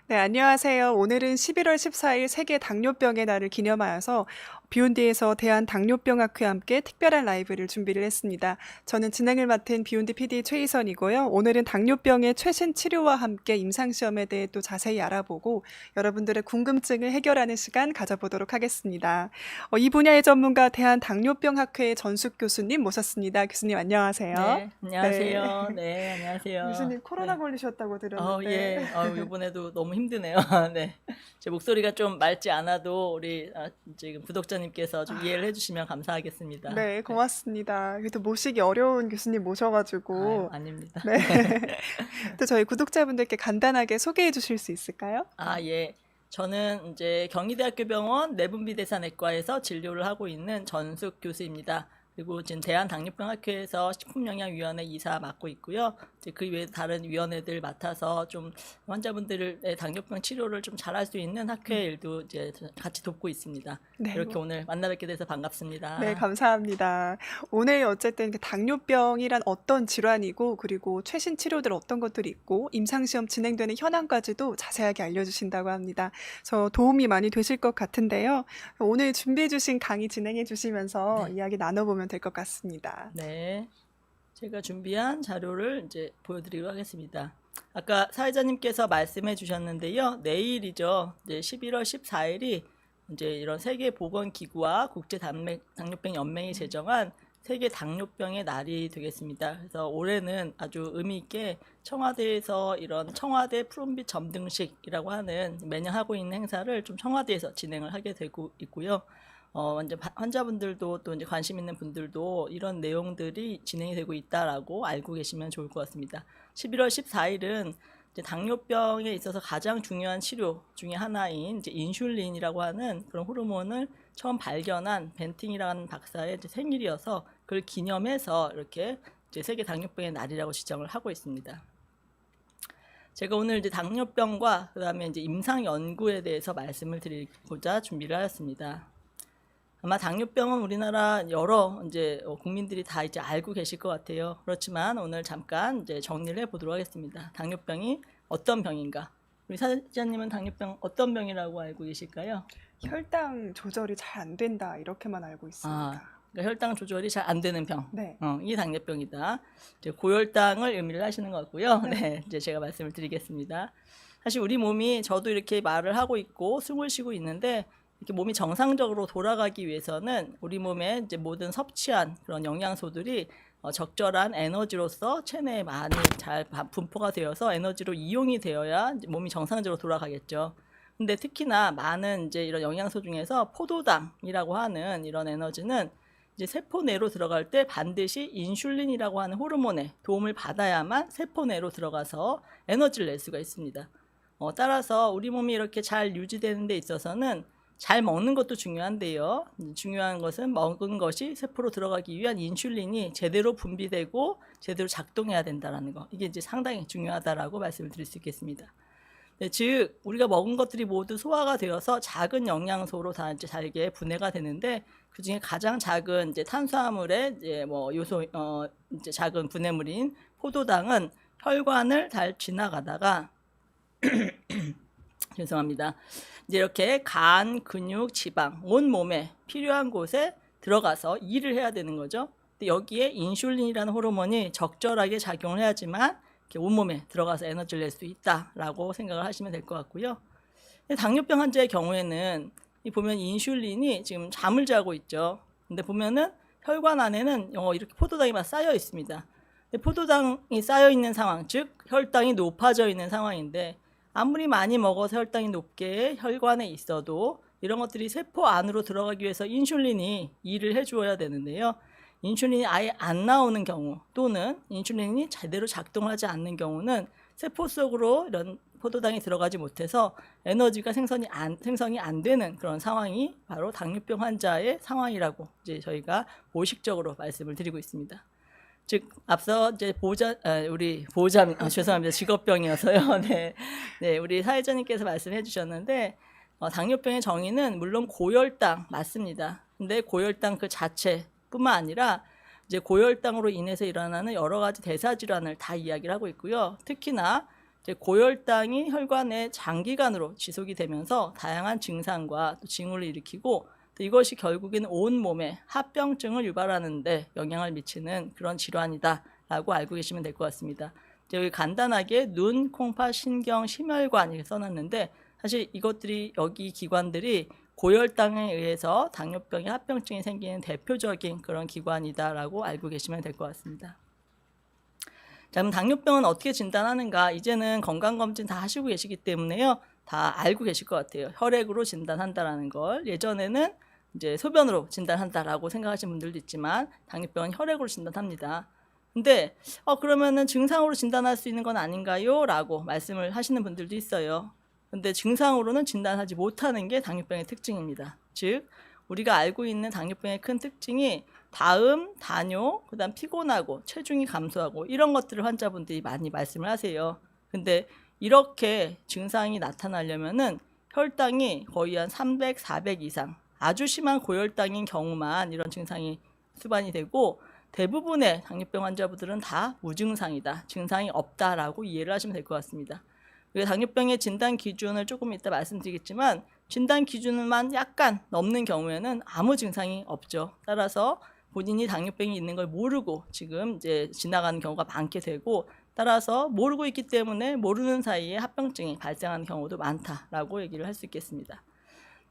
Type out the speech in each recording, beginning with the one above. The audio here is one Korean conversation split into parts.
네, 안녕하세요. 오늘은 11월 14일 세계 당뇨병의 날을 기념하여서 비욘디에서 대한당뇨병학회와 함께 특별한 라이브를 준비를 했습니다. 저는 진행을 맡은 비욘디 PD 최희선이고요. 오늘은 당뇨병의 최신 치료와 함께 임상시험에 대해 또 자세히 알아보고 여러분들의 궁금증을 해결하는 시간 가져보도록 하겠습니다. 이 분야의 전문가 대한당뇨병학회 전숙 교수님 모셨습니다. 교수님 안녕하세요. 네, 네. 안녕하세요. 네, 안녕하세요. 교수님 코로나 네. 걸리셨다고 들었는데. 예. 이번에도 너무 힘드네요. 네. 제 목소리가 좀 맑지 않아도 우리 지금 구독자님께서 좀 이해를 해주시면 감사하겠습니다. 네, 네. 고맙습니다. 그래도 모시기 어려운 교수님 모셔가지고. 아닙니다. 네. 또 저희 구독자분들께 간단하게 소개해 주실 수 있을까요? 예. 저는 이제 경희대학교 병원 내분비대사내과에서 진료를 하고 있는 전숙 교수입니다. 그리고 지금 대한당뇨병학회에서 식품영양위원회 이사 맡고 있고요. 이제 그 외에 다른 위원회들 맡아서 좀 환자분들의 당뇨병 치료를 좀 잘할 수 있는 학회 일도 이제 같이 돕고 있습니다. 네, 이렇게 오늘 만나 뵙게 돼서 네, 반갑습니다. 감사합니다. 오늘 어쨌든 그 당뇨병이란 어떤 질환이고, 그리고 최신 치료들 어떤 것들이 있고, 임상시험 진행되는 현황까지도 자세하게 알려주신다고 합니다. 저 도움이 많이 되실 것 같은데요. 오늘 준비해 주신 강의 진행해 주시면서 네. 이야기 나눠보면 될 것 같습니다. 네. 제가 준비한 자료를 이제 보여드리도록 하겠습니다. 아까 사회자님께서 말씀해 주셨는데요. 내일이죠. 이제 11월 14일이 이제 이런 세계보건기구와 국제당뇨병 연맹이 제정한 세계 당뇨병의 날이 되겠습니다. 그래서 올해는 아주 의미 있게 청와대에서 이런 청와대 푸른빛 점등식이라고 하는 매년 하고 있는 행사를 좀 청와대에서 진행을 하게 되고 있고요. 완전 환자분들도 또 이제 관심 있는 분들도 이런 내용들이 진행이 되고 있다라고 알고 계시면 좋을 것 같습니다. 11월 14일은 이제 당뇨병에 있어서 가장 중요한 치료 중에 하나인 이제 인슐린이라고 하는 그런 호르몬을 처음 발견한 벤팅이라는 박사의 이제 생일이어서 그걸 기념해서 이렇게 이제 세계 당뇨병의 날이라고 지정을 하고 있습니다. 제가 오늘 이제 당뇨병과 그다음에 이제 임상 연구에 대해서 말씀을 드리고자 준비를 하였습니다. 아마 당뇨병은 우리나라 여러 이제 국민들이 다 이제 알고 계실 것 같아요. 그렇지만 오늘 잠깐 이제 정리를 해보도록 하겠습니다. 당뇨병이 어떤 병인가? 우리 사장님은 당뇨병 어떤 병이라고 알고 계실까요? 혈당 조절이 잘 안 된다, 이렇게만 알고 있습니다. 그러니까 혈당 조절이 잘 안 되는 병. 네. 이게 당뇨병이다. 이제 고혈당을 의미를 하시는 것 같고요. 네, 이제 제가 말씀을 드리겠습니다. 사실 우리 몸이 저도 이렇게 말을 하고 있고 숨을 쉬고 있는데 이렇게 몸이 정상적으로 돌아가기 위해서는 우리 몸에 이제 모든 섭취한 그런 영양소들이 적절한 에너지로서 체내에 많이 잘 분포가 되어서 에너지로 이용이 되어야 이제 몸이 정상적으로 돌아가겠죠. 근데 특히나 많은 이제 이런 영양소 중에서 포도당이라고 하는 이런 에너지는 이제 세포 내로 들어갈 때 반드시 인슐린이라고 하는 호르몬의 도움을 받아야만 세포 내로 들어가서 에너지를 낼 수가 있습니다. 따라서 우리 몸이 이렇게 잘 유지되는 데 있어서는 잘 먹는 것도 중요한데요. 중요한 것은 먹은 것이 세포로 들어가기 위한 인슐린이 제대로 분비되고 제대로 작동해야 된다는 거. 이게 이제 상당히 중요하다라고 말씀을 드릴 수 있겠습니다. 네, 즉 우리가 먹은 것들이 모두 소화가 되어서 작은 영양소로 다 이제 잘게 분해가 되는데 그 중에 가장 작은 이제 탄수화물의 이제 뭐 요소 이제 작은 분해물인 포도당은 혈관을 잘 지나가다가 죄송합니다. 이제 이렇게 간, 근육, 지방, 온 몸에 필요한 곳에 들어가서 일을 해야 되는 거죠. 근데 여기에 인슐린이라는 호르몬이 적절하게 작용을 해야지만 이렇게 온몸에 들어가서 에너지를 낼 수 있다라고 생각을 하시면 될 것 같고요. 당뇨병 환자의 경우에는 이 보면 인슐린이 지금 잠을 자고 있죠. 근데 보면은 혈관 안에는 이렇게 포도당이 막 쌓여 있습니다. 근데 포도당이 쌓여 있는 상황, 즉 혈당이 높아져 있는 상황인데 아무리 많이 먹어서 혈당이 높게 혈관에 있어도 이런 것들이 세포 안으로 들어가기 위해서 인슐린이 일을 해주어야 되는데요. 인슐린이 아예 안 나오는 경우 또는 인슐린이 제대로 작동하지 않는 경우는 세포 속으로 이런 포도당이 들어가지 못해서 에너지가 생성이 안 되는 그런 상황이 바로 당뇨병 환자의 상황이라고 이제 저희가 모식적으로 말씀을 드리고 있습니다. 즉 앞서 이제 죄송합니다. 직업병이어서요. 네, 우리 사회자님께서 말씀해 주셨는데 당뇨병의 정의는 물론 고혈당 맞습니다. 근데 고혈당 그 자체뿐만 아니라 이제 고혈당으로 인해서 일어나는 여러 가지 대사 질환을 다 이야기를 하고 있고요. 특히나 이제 고혈당이 혈관에 장기간으로 지속이 되면서 다양한 증상과 또 징후를 일으키고 또 이것이 결국에는 온몸에 합병증을 유발하는 데 영향을 미치는 그런 질환이다라고 알고 계시면 될 것 같습니다. 여기 간단하게 눈, 콩팥, 신경, 심혈관 이렇게 써놨는데 사실 이것들이 여기 기관들이 고혈당에 의해서 당뇨병의 합병증이 생기는 대표적인 그런 기관이다라고 알고 계시면 될 것 같습니다. 자, 그럼 당뇨병은 어떻게 진단하는가? 이제는 건강검진 다 하시고 계시기 때문에요. 다 알고 계실 것 같아요. 혈액으로 진단한다라는 걸. 예전에는 이제 소변으로 진단한다라고 생각하시는 분들도 있지만 당뇨병은 혈액으로 진단합니다. 근데 그러면은 증상으로 진단할 수 있는 건 아닌가요? 라고 말씀을 하시는 분들도 있어요. 근데 증상으로는 진단하지 못하는 게 당뇨병의 특징입니다. 즉 우리가 알고 있는 당뇨병의 큰 특징이 다음, 다뇨, 그다음 피곤하고 체중이 감소하고 이런 것들을 환자분들이 많이 말씀을 하세요. 근데 이렇게 증상이 나타나려면은 혈당이 거의 한 300, 400 이상, 아주 심한 고혈당인 경우만 이런 증상이 수반이 되고 대부분의 당뇨병 환자분들은 다 무증상이다, 증상이 없다라고 이해를 하시면 될 것 같습니다. 당뇨병의 진단 기준을 조금 이따 말씀드리겠지만 진단 기준만 약간 넘는 경우에는 아무 증상이 없죠. 따라서 본인이 당뇨병이 있는 걸 모르고 지금 이제 지나가는 경우가 많게 되고 따라서 모르고 있기 때문에 모르는 사이에 합병증이 발생하는 경우도 많다라고 얘기를 할 수 있겠습니다.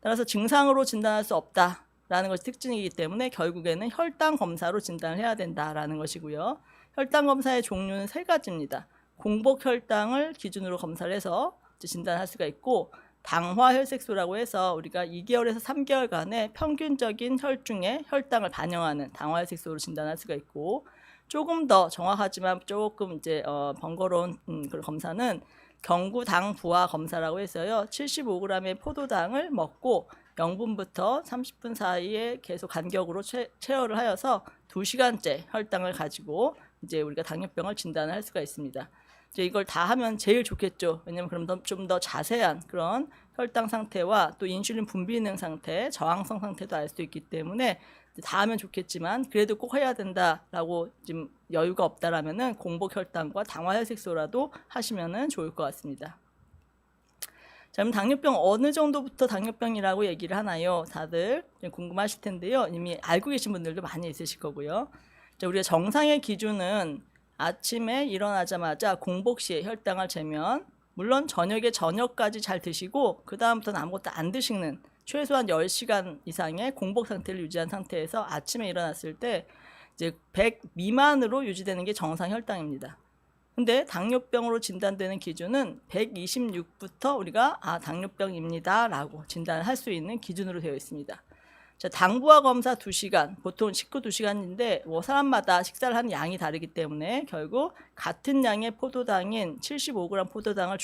따라서 증상으로 진단할 수 없다라는 것이 특징이기 때문에 결국에는 혈당 검사로 진단을 해야 된다라는 것이고요. 혈당 검사의 종류는 3가지입니다. 공복 혈당을 기준으로 검사를 해서 진단할 수가 있고 당화 혈색소라고 해서 우리가 2개월에서 3개월간의 평균적인 혈중의 혈당을 반영하는 당화 혈색소로 진단할 수가 있고 조금 더 정확하지만 조금 이제 번거로운 그런 검사는 경구당 부화 검사라고 해서요. 75g의 포도당을 먹고 0분부터 30분 사이에 계속 간격으로 체열을 하여서 2시간째 혈당을 가지고 이제 우리가 당뇨병을 진단을 할 수가 있습니다. 이제 이걸 다 하면 제일 좋겠죠. 왜냐면 그럼 좀 더 자세한 그런 혈당 상태와 또 인슐린 분비 기능 상태, 저항성 상태도 알 수 있기 때문에 다 하면 좋겠지만 그래도 꼭 해야 된다라고 지금 여유가 없다라면은 공복 혈당과 당화 혈색소라도 하시면은 좋을 것 같습니다. 자, 그럼 당뇨병 어느 정도부터 당뇨병이라고 얘기를 하나요? 다들 궁금하실 텐데요. 이미 알고 계신 분들도 많이 있으실 거고요. 자, 우리가 정상의 기준은 아침에 일어나자마자 공복 시에 혈당을 재면 물론 저녁까지 잘 드시고 그 다음부터는 아무것도 안 드시는 최소한 10시간 이상의 공복 상태를 유지한 상태에서 아침에 일어났을 때 이제 100 미만으로 유지되는 게 정상 혈당입니다. 근데 당뇨병으로 진단되는 기준은 126부터 우리가 당뇨병입니다 라고 진단을 할 수 있는 기준으로 되어 있습니다. 자, 당부화 검사 2시간, 보통 식후 2시간인데 사람마다 식사를 하는 양이 다르기 때문에 결국 같은 양의 포도당인 75g 포도당을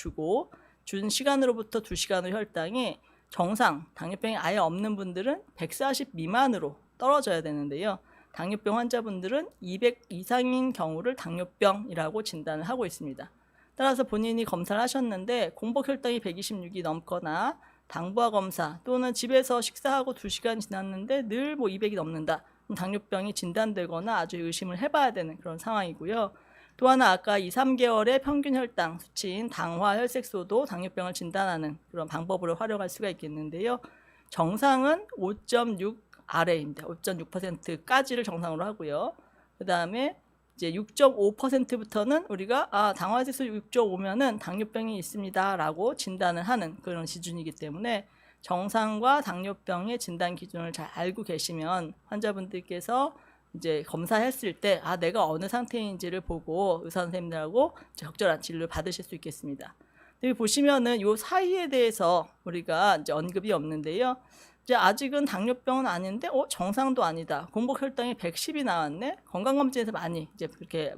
준 시간으로부터 2시간 후 혈당이 정상, 당뇨병이 아예 없는 분들은 140 미만으로 떨어져야 되는데요. 당뇨병 환자분들은 200 이상인 경우를 당뇨병이라고 진단을 하고 있습니다. 따라서 본인이 검사를 하셨는데 공복 혈당이 126이 넘거나 당부화 검사 또는 집에서 식사하고 2시간 지났는데 늘 200이 넘는다. 그럼 당뇨병이 진단되거나 아주 의심을 해봐야 되는 그런 상황이고요. 또 하나 아까 2, 3개월의 평균 혈당 수치인 당화 혈색소도 당뇨병을 진단하는 그런 방법으로 활용할 수가 있겠는데요. 정상은 5.6 아래입니다. 5.6%까지를 정상으로 하고요. 그 다음에 이제 6.5%부터는 우리가 당화 혈색소 6.5면은 당뇨병이 있습니다라고 진단을 하는 그런 기준이기 때문에 정상과 당뇨병의 진단 기준을 잘 알고 계시면 환자분들께서 이제 검사했을 때 내가 어느 상태인지를 보고 의사 선생님들하고 적절한 진료를 받으실 수 있겠습니다. 여기 보시면은 이 사이에 대해서 우리가 이제 언급이 없는데요. 이제 아직은 당뇨병은 아닌데 정상도 아니다. 공복 혈당이 110이 나왔네. 건강검진에서 많이 이제 그렇게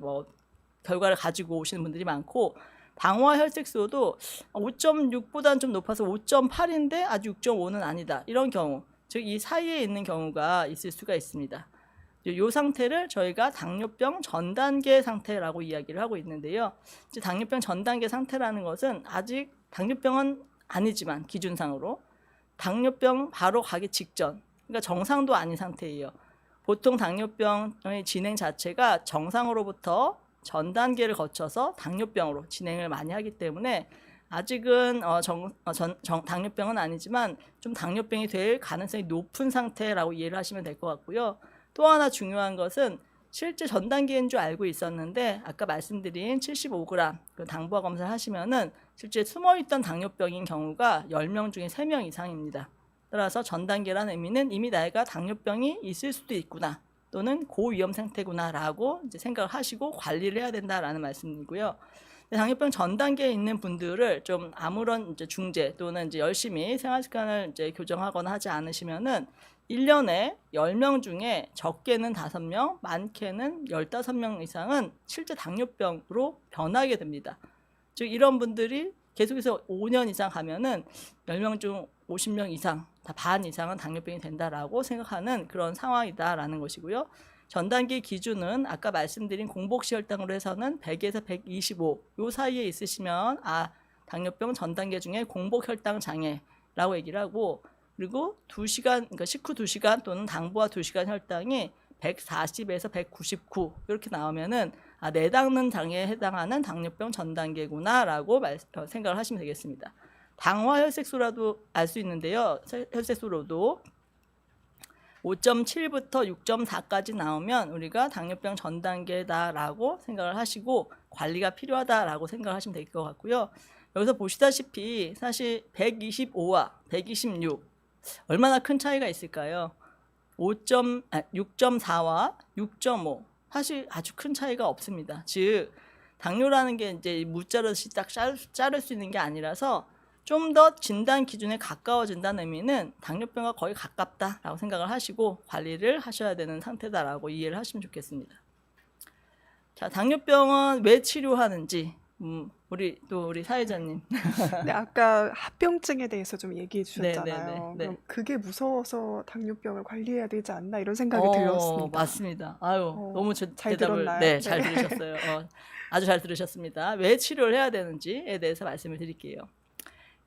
결과를 가지고 오시는 분들이 많고 당화 혈색소도 5.6보다는 좀 높아서 5.8인데 아직 6.5는 아니다. 이런 경우, 즉 이 사이에 있는 경우가 있을 수가 있습니다. 이 상태를 저희가 당뇨병 전 단계 상태라고 이야기를 하고 있는데요. 이제 당뇨병 전 단계 상태라는 것은 아직 당뇨병은 아니지만 기준상으로 당뇨병 바로 가기 직전, 그러니까 정상도 아닌 상태예요. 보통 당뇨병의 진행 자체가 정상으로부터 전 단계를 거쳐서 당뇨병으로 진행을 많이 하기 때문에 아직은 당뇨병은 아니지만 좀 당뇨병이 될 가능성이 높은 상태라고 이해를 하시면 될 것 같고요. 또 하나 중요한 것은 실제 전 단계인 줄 알고 있었는데 아까 말씀드린 75g 그 당부화 검사를 하시면은 실제 숨어있던 당뇨병인 경우가 10명 중에 3명 이상입니다. 따라서 전 단계라는 의미는 이미 나이가 당뇨병이 있을 수도 있구나 또는 고위험 상태구나라고 이제 생각을 하시고 관리를 해야 된다라는 말씀이고요. 당뇨병 전 단계에 있는 분들을 좀 아무런 이제 중재 또는 이제 열심히 생활 습관을 이제 교정하거나 하지 않으시면은 1년에 10명 중에 적게는 5명, 많게는 15명 이상은 실제 당뇨병으로 변하게 됩니다. 즉 이런 분들이 계속해서 5년 이상 가면은 10명 중 50명 이상, 다 반 이상은 당뇨병이 된다라고 생각하는 그런 상황이다라는 것이고요. 전 단계 기준은 아까 말씀드린 공복시 혈당으로 해서는 100에서 125 요 사이에 있으시면 당뇨병 전 단계 중에 공복 혈당 장애라고 얘기를 하고, 그리고 2시간, 그러니까 식후 2시간 또는 당부화 2시간 혈당이 140에서 199 이렇게 나오면은 내당능 장애에 해당하는 당뇨병 전 단계구나라고 생각을 하시면 되겠습니다. 당화 혈색소라도 알 수 있는데요. 혈색소로도 5.7부터 6.4까지 나오면 우리가 당뇨병 전 단계다라고 생각을 하시고 관리가 필요하다라고 생각을 하시면 될 것 같고요. 여기서 보시다시피 사실 125와 126 얼마나 큰 차이가 있을까요? 6.4와 6.5 사실 아주 큰 차이가 없습니다. 즉 당뇨라는 게 이제 무자로 딱 자를 수 있는 게 아니라서 좀 더 진단 기준에 가까워진다는 의미는 당뇨병과 거의 가깝다라고 생각을 하시고 관리를 하셔야 되는 상태다라고 이해를 하시면 좋겠습니다. 자, 당뇨병은 왜 치료하는지 우리 사회자님. 네, 아까 합병증에 대해서 좀 얘기해 주셨잖아요. 네네네. 네. 그럼 그게 무서워서 당뇨병을 관리해야 되지 않나 이런 생각이 들었습니다. 맞습니다. 너무 잘 대답을 들었나요? 네, 잘 들으셨어요. 아주 잘 들으셨습니다. 왜 치료를 해야 되는지에 대해서 말씀을 드릴게요.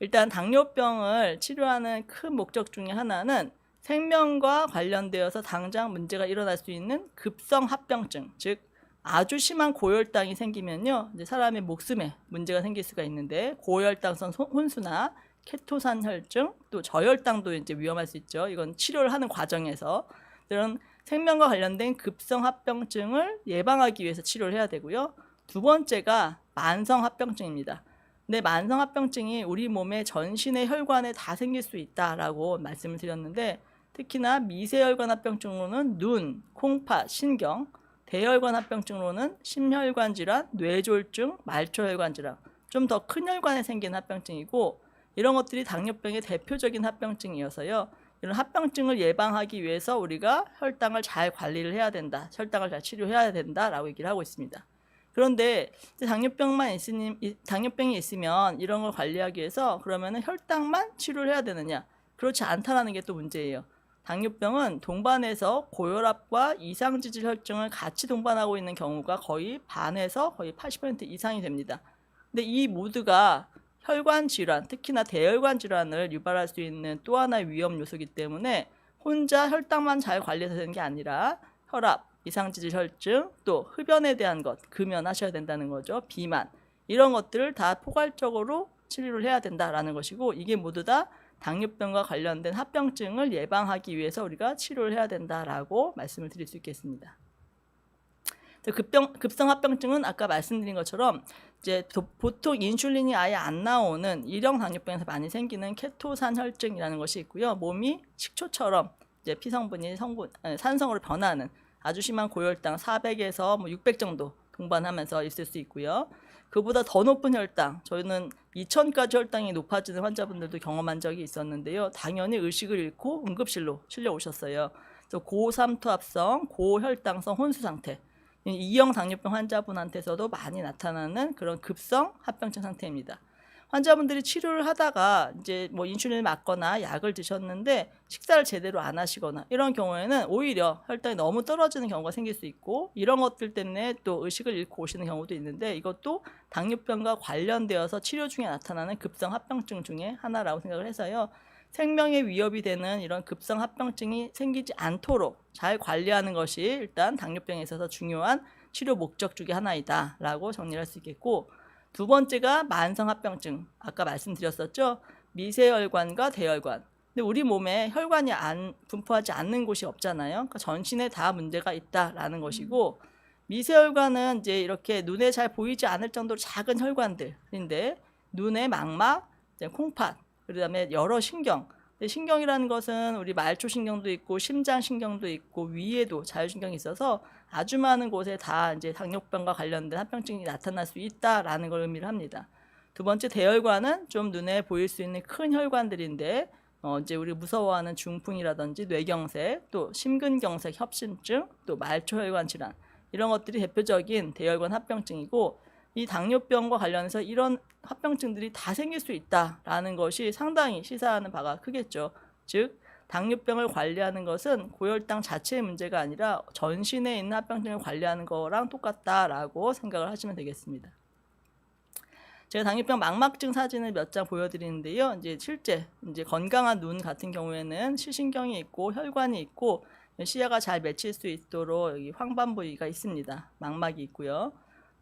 일단 당뇨병을 치료하는 큰 목적 중에 하나는 생명과 관련되어서 당장 문제가 일어날 수 있는 급성 합병증, 즉 아주 심한 고혈당이 생기면요, 이제 사람의 목숨에 문제가 생길 수가 있는데 고혈당성 혼수나 케토산 혈증, 또 저혈당도 이제 위험할 수 있죠. 이건 치료를 하는 과정에서 이런 생명과 관련된 급성 합병증을 예방하기 위해서 치료를 해야 되고요. 두 번째가 만성 합병증입니다. 근데 만성 합병증이 우리 몸의 전신의 혈관에 다 생길 수 있다라고 말씀을 드렸는데 특히나 미세혈관 합병증으로는 눈, 콩팥, 신경, 대혈관 합병증으로는 심혈관 질환, 뇌졸중, 말초혈관 질환, 좀 더 큰 혈관에 생긴 합병증이고 이런 것들이 당뇨병의 대표적인 합병증이어서요. 이런 합병증을 예방하기 위해서 우리가 혈당을 잘 관리를 해야 된다, 혈당을 잘 치료해야 된다라고 얘기를 하고 있습니다. 그런데 당뇨병이 있으면 이런 걸 관리하기 위해서 그러면은 혈당만 치료를 해야 되느냐? 그렇지 않다라는 게 또 문제예요. 당뇨병은 동반해서 고혈압과 이상지질 혈증을 같이 동반하고 있는 경우가 거의 반에서 거의 80% 이상이 됩니다. 근데 이 모두가 혈관 질환, 특히나 대혈관 질환을 유발할 수 있는 또 하나의 위험 요소이기 때문에 혼자 혈당만 잘 관리해서 되는 게 아니라 혈압, 이상지질 혈증, 또 흡연에 대한 것 금연하셔야 된다는 거죠. 비만, 이런 것들을 다 포괄적으로 치료를 해야 된다라는 것이고 이게 모두 다 당뇨병과 관련된 합병증을 예방하기 위해서 우리가 치료를 해야 된다라고 말씀을 드릴 수 있겠습니다. 급성 합병증은 아까 말씀드린 것처럼 이제 보통 인슐린이 아예 안 나오는 일형 당뇨병에서 많이 생기는 케토산 혈증이라는 것이 있고요. 몸이 식초처럼 이제 피성분이 산성으로 변하는 아주 심한 고혈당 400에서 600 정도 동반하면서 있을 수 있고요. 그보다 더 높은 혈당, 저희는 2000까지 혈당이 높아지는 환자분들도 경험한 적이 있었는데요. 당연히 의식을 잃고 응급실로 실려 오셨어요. 고삼투압성, 고혈당성 혼수 상태, 2형 당뇨병 환자분한테서도 많이 나타나는 그런 급성 합병증 상태입니다. 환자분들이 치료를 하다가 이제 인슐린을 맞거나 약을 드셨는데 식사를 제대로 안 하시거나 이런 경우에는 오히려 혈당이 너무 떨어지는 경우가 생길 수 있고 이런 것들 때문에 또 의식을 잃고 오시는 경우도 있는데 이것도 당뇨병과 관련되어서 치료 중에 나타나는 급성 합병증 중에 하나라고 생각을 해서요. 생명에 위협이 되는 이런 급성 합병증이 생기지 않도록 잘 관리하는 것이 일단 당뇨병에 있어서 중요한 치료 목적 중에 하나이다라고 정리할 수 있겠고, 두 번째가 만성합병증. 아까 말씀드렸었죠. 미세혈관과 대혈관. 근데 우리 몸에 혈관이 분포하지 않는 곳이 없잖아요. 그러니까 전신에 다 문제가 있다라는 것이고, 미세혈관은 이제 이렇게 눈에 잘 보이지 않을 정도로 작은 혈관들인데, 눈의 망막, 이제 콩팥, 그다음에 여러 신경. 신경이라는 것은 우리 말초신경도 있고 심장신경도 있고 위에도 자율신경이 있어서 아주 많은 곳에 다 이제 당뇨병과 관련된 합병증이 나타날 수 있다라는 걸 의미를 합니다. 두 번째 대혈관은 좀 눈에 보일 수 있는 큰 혈관들인데 이제 우리 무서워하는 중풍이라든지 뇌경색, 또 심근경색 협심증, 또 말초혈관 질환 이런 것들이 대표적인 대혈관 합병증이고, 이 당뇨병과 관련해서 이런 합병증들이 다 생길 수 있다라는 것이 상당히 시사하는 바가 크겠죠. 즉 당뇨병을 관리하는 것은 고혈당 자체의 문제가 아니라 전신에 있는 합병증을 관리하는 거랑 똑같다라고 생각을 하시면 되겠습니다. 제가 당뇨병 망막증 사진을 몇 장 보여드리는데요. 이제 실제 이제 건강한 눈 같은 경우에는 시신경이 있고 혈관이 있고 시야가 잘 맺힐 수 있도록 여기 황반 부위가 있습니다. 망막이 있고요.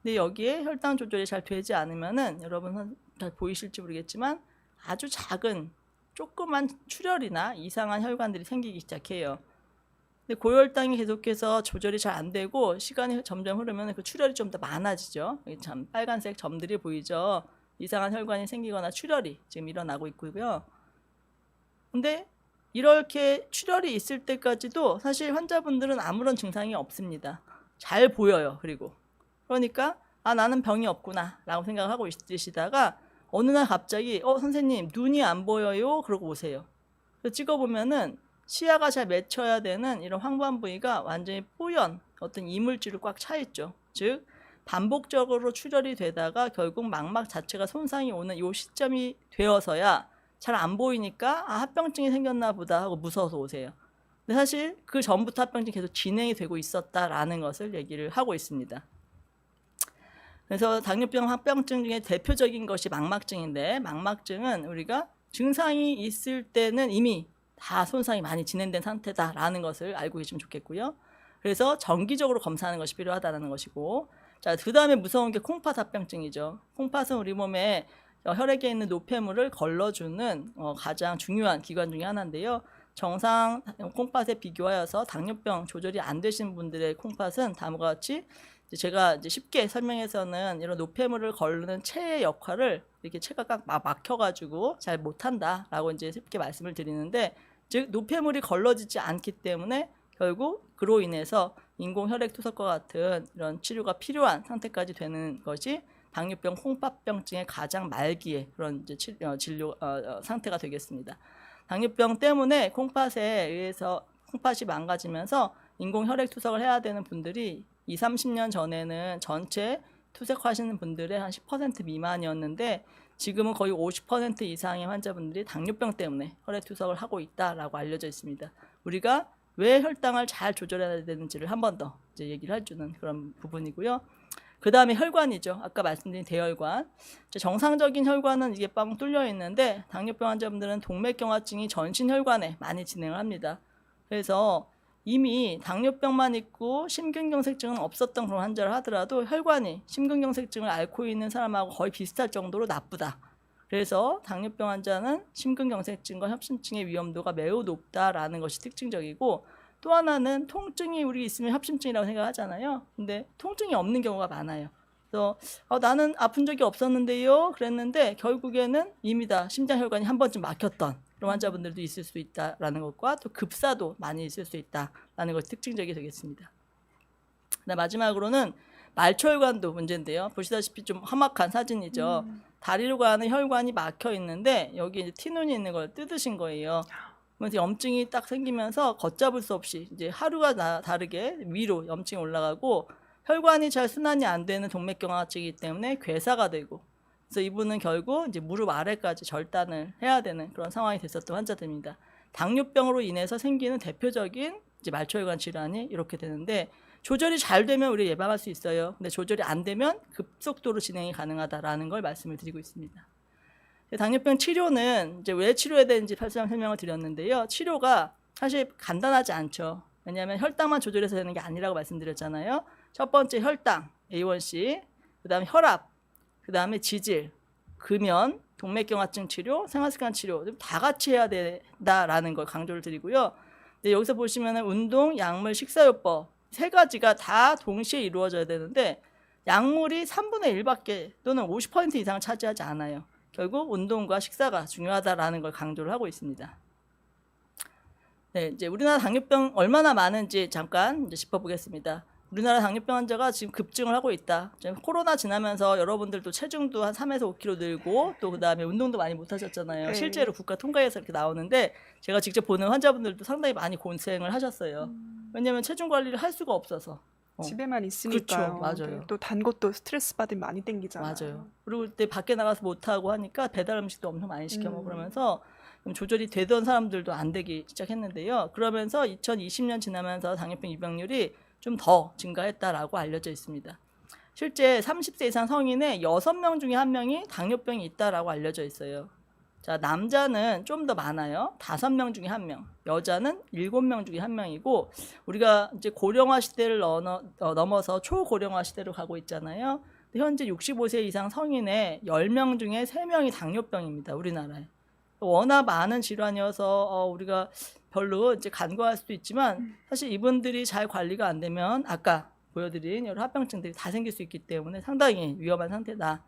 근데 여기에 혈당 조절이 잘 되지 않으면은 여러분 잘 보이실지 모르겠지만 아주 작은 조그만 출혈이나 이상한 혈관들이 생기기 시작해요. 근데 고혈당이 계속해서 조절이 잘 안 되고 시간이 점점 흐르면 그 출혈이 좀 더 많아지죠. 여기 참 빨간색 점들이 보이죠. 이상한 혈관이 생기거나 출혈이 지금 일어나고 있고요. 근데 이렇게 출혈이 있을 때까지도 사실 환자분들은 아무런 증상이 없습니다. 잘 보여요. 그러니까 나는 병이 없구나 라고 생각하고 있으시다가 어느 날 갑자기 선생님 눈이 안 보여요 그러고 오세요. 그래서 찍어보면은 시야가 잘 맺혀야 되는 이런 황반 부위가 완전히 뽀얀 어떤 이물질로 꽉 차 있죠. 즉 반복적으로 출혈이 되다가 결국 망막 자체가 손상이 오는 이 시점이 되어서야 잘 안 보이니까 합병증이 생겼나 보다 하고 무서워서 오세요. 근데 사실 그 전부터 합병증이 계속 진행이 되고 있었다라는 것을 얘기를 하고 있습니다. 그래서 당뇨병 합병증 중에 대표적인 것이 망막증인데, 망막증은 우리가 증상이 있을 때는 이미 다 손상이 많이 진행된 상태다라는 것을 알고 계시면 좋겠고요. 그래서 정기적으로 검사하는 것이 필요하다는 것이고, 자, 그 다음에 무서운 게 콩팥 합병증이죠. 콩팥은 우리 몸에 혈액에 있는 노폐물을 걸러주는 가장 중요한 기관 중에 하나인데요. 정상 콩팥에 비교하여서 당뇨병 조절이 안 되신 분들의 콩팥은 다음과 같이 제가 쉽게 설명해서는 이런 노폐물을 거르는 체의 역할을 이렇게 체가 꽉 막혀가지고 잘 못한다라고 이제 쉽게 말씀을 드리는데, 즉 노폐물이 걸러지지 않기 때문에 결국 그로 인해서 인공 혈액 투석과 같은 이런 치료가 필요한 상태까지 되는 것이 당뇨병 콩팥병증의 가장 말기의 그런 이제 진료 상태가 되겠습니다. 당뇨병 때문에 콩팥에 의해서 콩팥이 망가지면서 인공 혈액 투석을 해야 되는 분들이 20-30년 전에는 전체 투석하시는 분들의 한 10% 미만이었는데 지금은 거의 50% 이상의 환자분들이 당뇨병 때문에 혈액 투석을 하고 있다라고 알려져 있습니다. 우리가 왜 혈당을 잘 조절해야 되는지를 한 번 더 이제 얘기를 해주는 그런 부분이고요. 그 다음에 혈관이죠. 아까 말씀드린 대혈관. 정상적인 혈관은 이게 빵 뚫려 있는데 당뇨병 환자분들은 동맥경화증이 전신 혈관에 많이 진행을 합니다. 그래서 이미 당뇨병만 있고 심근경색증은 없었던 그런 환자를 하더라도 혈관이 심근경색증을 앓고 있는 사람하고 거의 비슷할 정도로 나쁘다. 그래서 당뇨병 환자는 심근경색증과 협심증의 위험도가 매우 높다라는 것이 특징적이고, 또 하나는 통증이 우리 있으면 협심증이라고 생각하잖아요. 근데 통증이 없는 경우가 많아요. 그래서 나는 아픈 적이 없었는데요 그랬는데 결국에는 이미 다 심장혈관이 한 번쯤 막혔던 그런 환자분들도 있을 수 있다라는 것과 또 급사도 많이 있을 수 있다라는 것이 특징적이 되겠습니다. 마지막으로는 말초혈관도 문제인데요. 보시다시피 좀 험악한 사진이죠. 다리로 가는 혈관이 막혀 있는데 여기 이제 티눈이 있는 걸 뜯으신 거예요. 그래서 염증이 딱 생기면서 걷잡을 수 없이 이제 하루가 다르게 위로 염증이 올라가고, 혈관이 잘 순환이 안 되는 동맥경화증이기 때문에 괴사가 되고, 그래서 이분은 결국 이제 무릎 아래까지 절단을 해야 되는 그런 상황이 됐었던 환자들입니다. 당뇨병으로 인해서 생기는 대표적인 이제 말초혈관 질환이 이렇게 되는데, 조절이 잘 되면 우리 예방할 수 있어요. 근데 조절이 안 되면 급속도로 진행이 가능하다라는 걸 말씀을 드리고 있습니다. 당뇨병 치료는 이제 왜 치료해야 되는지 설명을 드렸는데요. 치료가 사실 간단하지 않죠. 왜냐하면 혈당만 조절해서 되는 게 아니라고 말씀드렸잖아요. 첫 번째 혈당 A1C, 그다음에 혈압, 그다음에 지질, 금연, 동맥경화증 치료, 생활습관 치료 다 같이 해야 된다라는 걸 강조를 드리고요. 근데 여기서 보시면은 운동, 약물, 식사요법 세 가지가 다 동시에 이루어져야 되는데 약물이 3분의 1밖에 또는 50% 이상을 차지하지 않아요. 결국 운동과 식사가 중요하다라는 걸 강조를 하고 있습니다. 네, 이제 우리나라 당뇨병 얼마나 많은지 잠깐 이제 짚어보겠습니다. 우리나라 당뇨병 환자가 지금 급증을 하고 있다. 지금 코로나 지나면서 여러분들도 체중도 한 3에서 5kg 늘고 또 그다음에 운동도 많이 못 하셨잖아요. 네. 실제로 국가 통계에서 이렇게 나오는데 제가 직접 보는 환자분들도 상당히 많이 고생을 하셨어요. 왜냐하면 체중 관리를 할 수가 없어서. 집에만 있으니까요. 그렇죠. 맞아요. 네, 또 단 것도 스트레스 받으면 많이 땡기잖아요. 맞아요. 그리고 그때 밖에 나가서 못 하고 하니까 배달 음식도 엄청 많이 시켜 음. 먹으면서 조절이 되던 사람들도 안 되기 시작했는데요. 그러면서 2020년 지나면서 당뇨병 입원율이 좀 더 증가했다라고 알려져 있습니다. 실제 30세 이상 성인의 6명 중에 1명이 당뇨병이 있다라고 알려져 있어요. 자, 남자는 좀 더 많아요. 5명 중에 1명. 여자는 7명 중에 1명이고 우리가 이제 고령화 시대를 넘어서 초고령화 시대로 가고 있잖아요. 현재 65세 이상 성인의 10명 중에 3명이 당뇨병입니다. 우리나라에. 워낙 많은 질환이어서 우리가 별로 이제 간과할 수도 있지만 사실 이분들이 잘 관리가 안 되면 아까 보여드린 여러 합병증들이 다 생길 수 있기 때문에 상당히 위험한 상태다.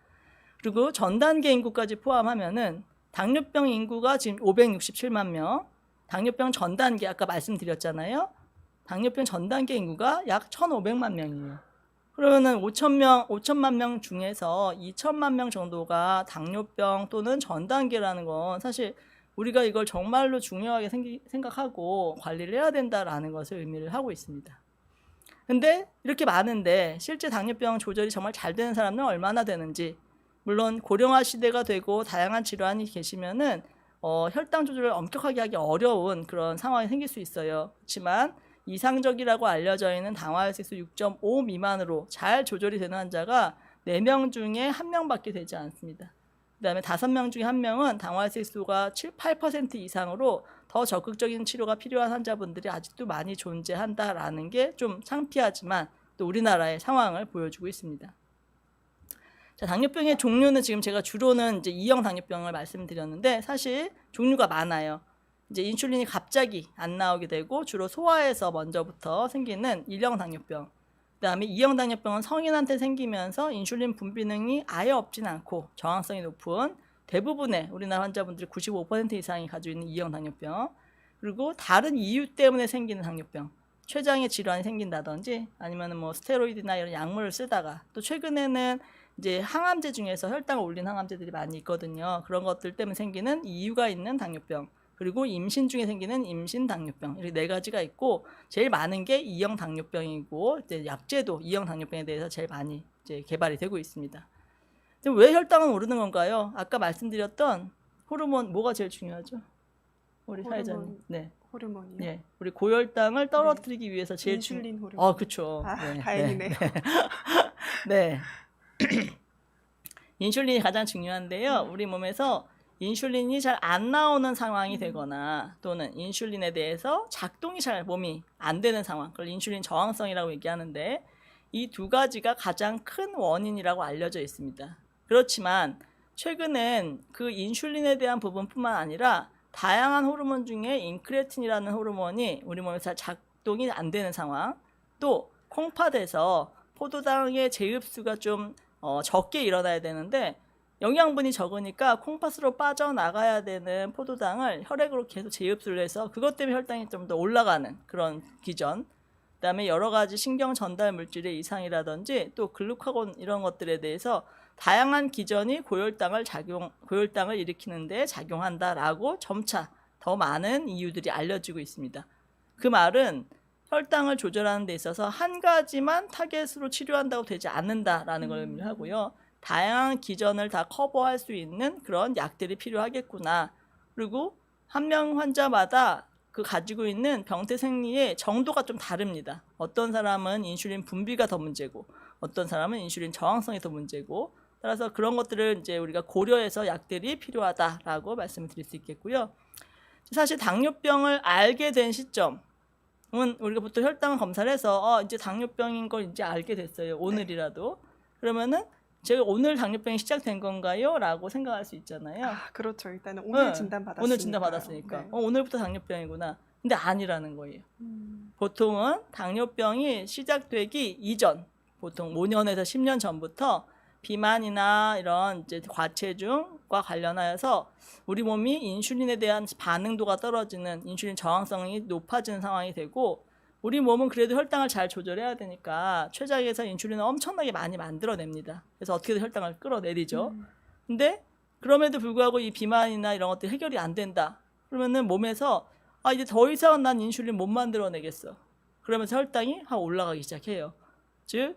그리고 전 단계 인구까지 포함하면은 당뇨병 인구가 지금 567만 명, 당뇨병 전 단계 아까 말씀드렸잖아요. 당뇨병 전 단계 인구가 약 1,500만 명이에요. 그러면은 5천만 명 중에서 2천만 명 정도가 당뇨병 또는 전 단계라는 건 사실 우리가 이걸 정말로 중요하게 생각하고 관리를 해야 된다라는 것을 의미를 하고 있습니다. 근데 이렇게 많은데 실제 당뇨병 조절이 정말 잘 되는 사람은 얼마나 되는지, 물론 고령화 시대가 되고 다양한 질환이 계시면은 혈당 조절을 엄격하게 하기 어려운 그런 상황이 생길 수 있어요. 그렇지만 이상적이라고 알려져 있는 당화혈색소 6.5 미만으로 잘 조절이 되는 환자가 4명 중에 1명밖에 되지 않습니다. 그 다음에 5명 중에 1명은 당화혈색소가 7, 8% 이상으로 더 적극적인 치료가 필요한 환자분들이 아직도 많이 존재한다라는 게 좀 창피하지만 또 우리나라의 상황을 보여주고 있습니다. 자, 당뇨병의 종류는 지금 제가 주로는 이제 2형 당뇨병을 말씀드렸는데 사실 종류가 많아요. 이제 인슐린이 갑자기 안 나오게 되고 주로 소아에서 먼저부터 생기는 1형 당뇨병. 그다음에 2형 당뇨병은 성인한테 생기면서 인슐린 분비능이 아예 없진 않고 저항성이 높은 대부분의 우리나라 환자분들이 95% 이상이 가지고 있는 2형 당뇨병. 그리고 다른 이유 때문에 생기는 당뇨병. 췌장에 질환이 생긴다든지 아니면 뭐 스테로이드나 이런 약물을 쓰다가 또 최근에는 이제 항암제 중에서 혈당을 올린 항암제들이 많이 있거든요. 그런 것들 때문에 생기는 이유가 있는 당뇨병. 그리고 임신 중에 생기는 임신 당뇨병, 이렇게 4가지가 있고 제일 많은 게 2형 당뇨병이고 이제 약제도 2형 당뇨병에 대해서 제일 많이 이제 개발이 되고 있습니다. 왜 혈당은 오르는 건가요? 아까 말씀드렸던 호르몬 뭐가 제일 중요하죠? 우리 사회자님. 네. 호르몬이요? 네. 우리 고혈당을 떨어뜨리기 위해서 제일 인슐린 호르몬. 그렇죠. 네. 다행이네요. 네. 인슐린이 가장 중요한데요. 우리 몸에서 인슐린이 잘 안 나오는 상황이 되거나 또는 인슐린에 대해서 작동이 잘 몸이 안 되는 상황, 그걸 인슐린 저항성이라고 얘기하는데 이 2가지가 가장 큰 원인이라고 알려져 있습니다. 그렇지만 최근엔 그 인슐린에 대한 부분뿐만 아니라 다양한 호르몬 중에 인크레틴이라는 호르몬이 우리 몸에서 잘 작동이 안 되는 상황, 또 콩팥에서 포도당의 재흡수가 좀 적게 일어나야 되는데 영양분이 적으니까 콩팥으로 빠져나가야 되는 포도당을 혈액으로 계속 재흡수를 해서 그것 때문에 혈당이 좀 더 올라가는 그런 기전, 그다음에 여러 가지 신경 전달 물질의 이상이라든지 또 글루카곤 이런 것들에 대해서 다양한 기전이 고혈당을 일으키는 데 작용한다라고 점차 더 많은 이유들이 알려지고 있습니다. 그 말은 혈당을 조절하는 데 있어서 한 가지만 타겟으로 치료한다고 되지 않는다라는 걸 의미하고요. 다양한 기전을 다 커버할 수 있는 그런 약들이 필요하겠구나. 그리고 한 명 환자마다 그 가지고 있는 병태 생리의 정도가 좀 다릅니다. 어떤 사람은 인슐린 분비가 더 문제고 어떤 사람은 인슐린 저항성이 더 문제고, 따라서 그런 것들을 이제 우리가 고려해서 약들이 필요하다라고 말씀을 드릴 수 있겠고요. 사실 당뇨병을 알게 된 시점, 우리가 보통 혈당 검사를 해서 이제 당뇨병인 걸 이제 알게 됐어요. 오늘이라도. 그러면은 제가 오늘 당뇨병이 시작된 건가요? 라고 생각할 수 있잖아요. 아, 그렇죠. 일단은 오늘 네, 진단받았으니까. 오늘 진단받았으니까. 네. 오늘부터 당뇨병이구나. 근데 아니라는 거예요. 음. 보통은 당뇨병이 시작되기 이전, 보통 5년에서 10년 전부터 비만이나 이런 이제 과체중과 관련하여서 우리 몸이 인슐린에 대한 반응도가 떨어지는 인슐린 저항성이 높아지는 상황이 되고 우리 몸은 그래도 혈당을 잘 조절해야 되니까 췌장에서 인슐린을 엄청나게 많이 만들어냅니다. 그래서 어떻게든 혈당을 끌어내리죠. 근데 그럼에도 불구하고 이 비만이나 이런 것들이 해결이 안 된다. 그러면은 몸에서 이제 더 이상은 난 인슐린 못 만들어내겠어. 그러면서 혈당이 확 올라가기 시작해요. 즉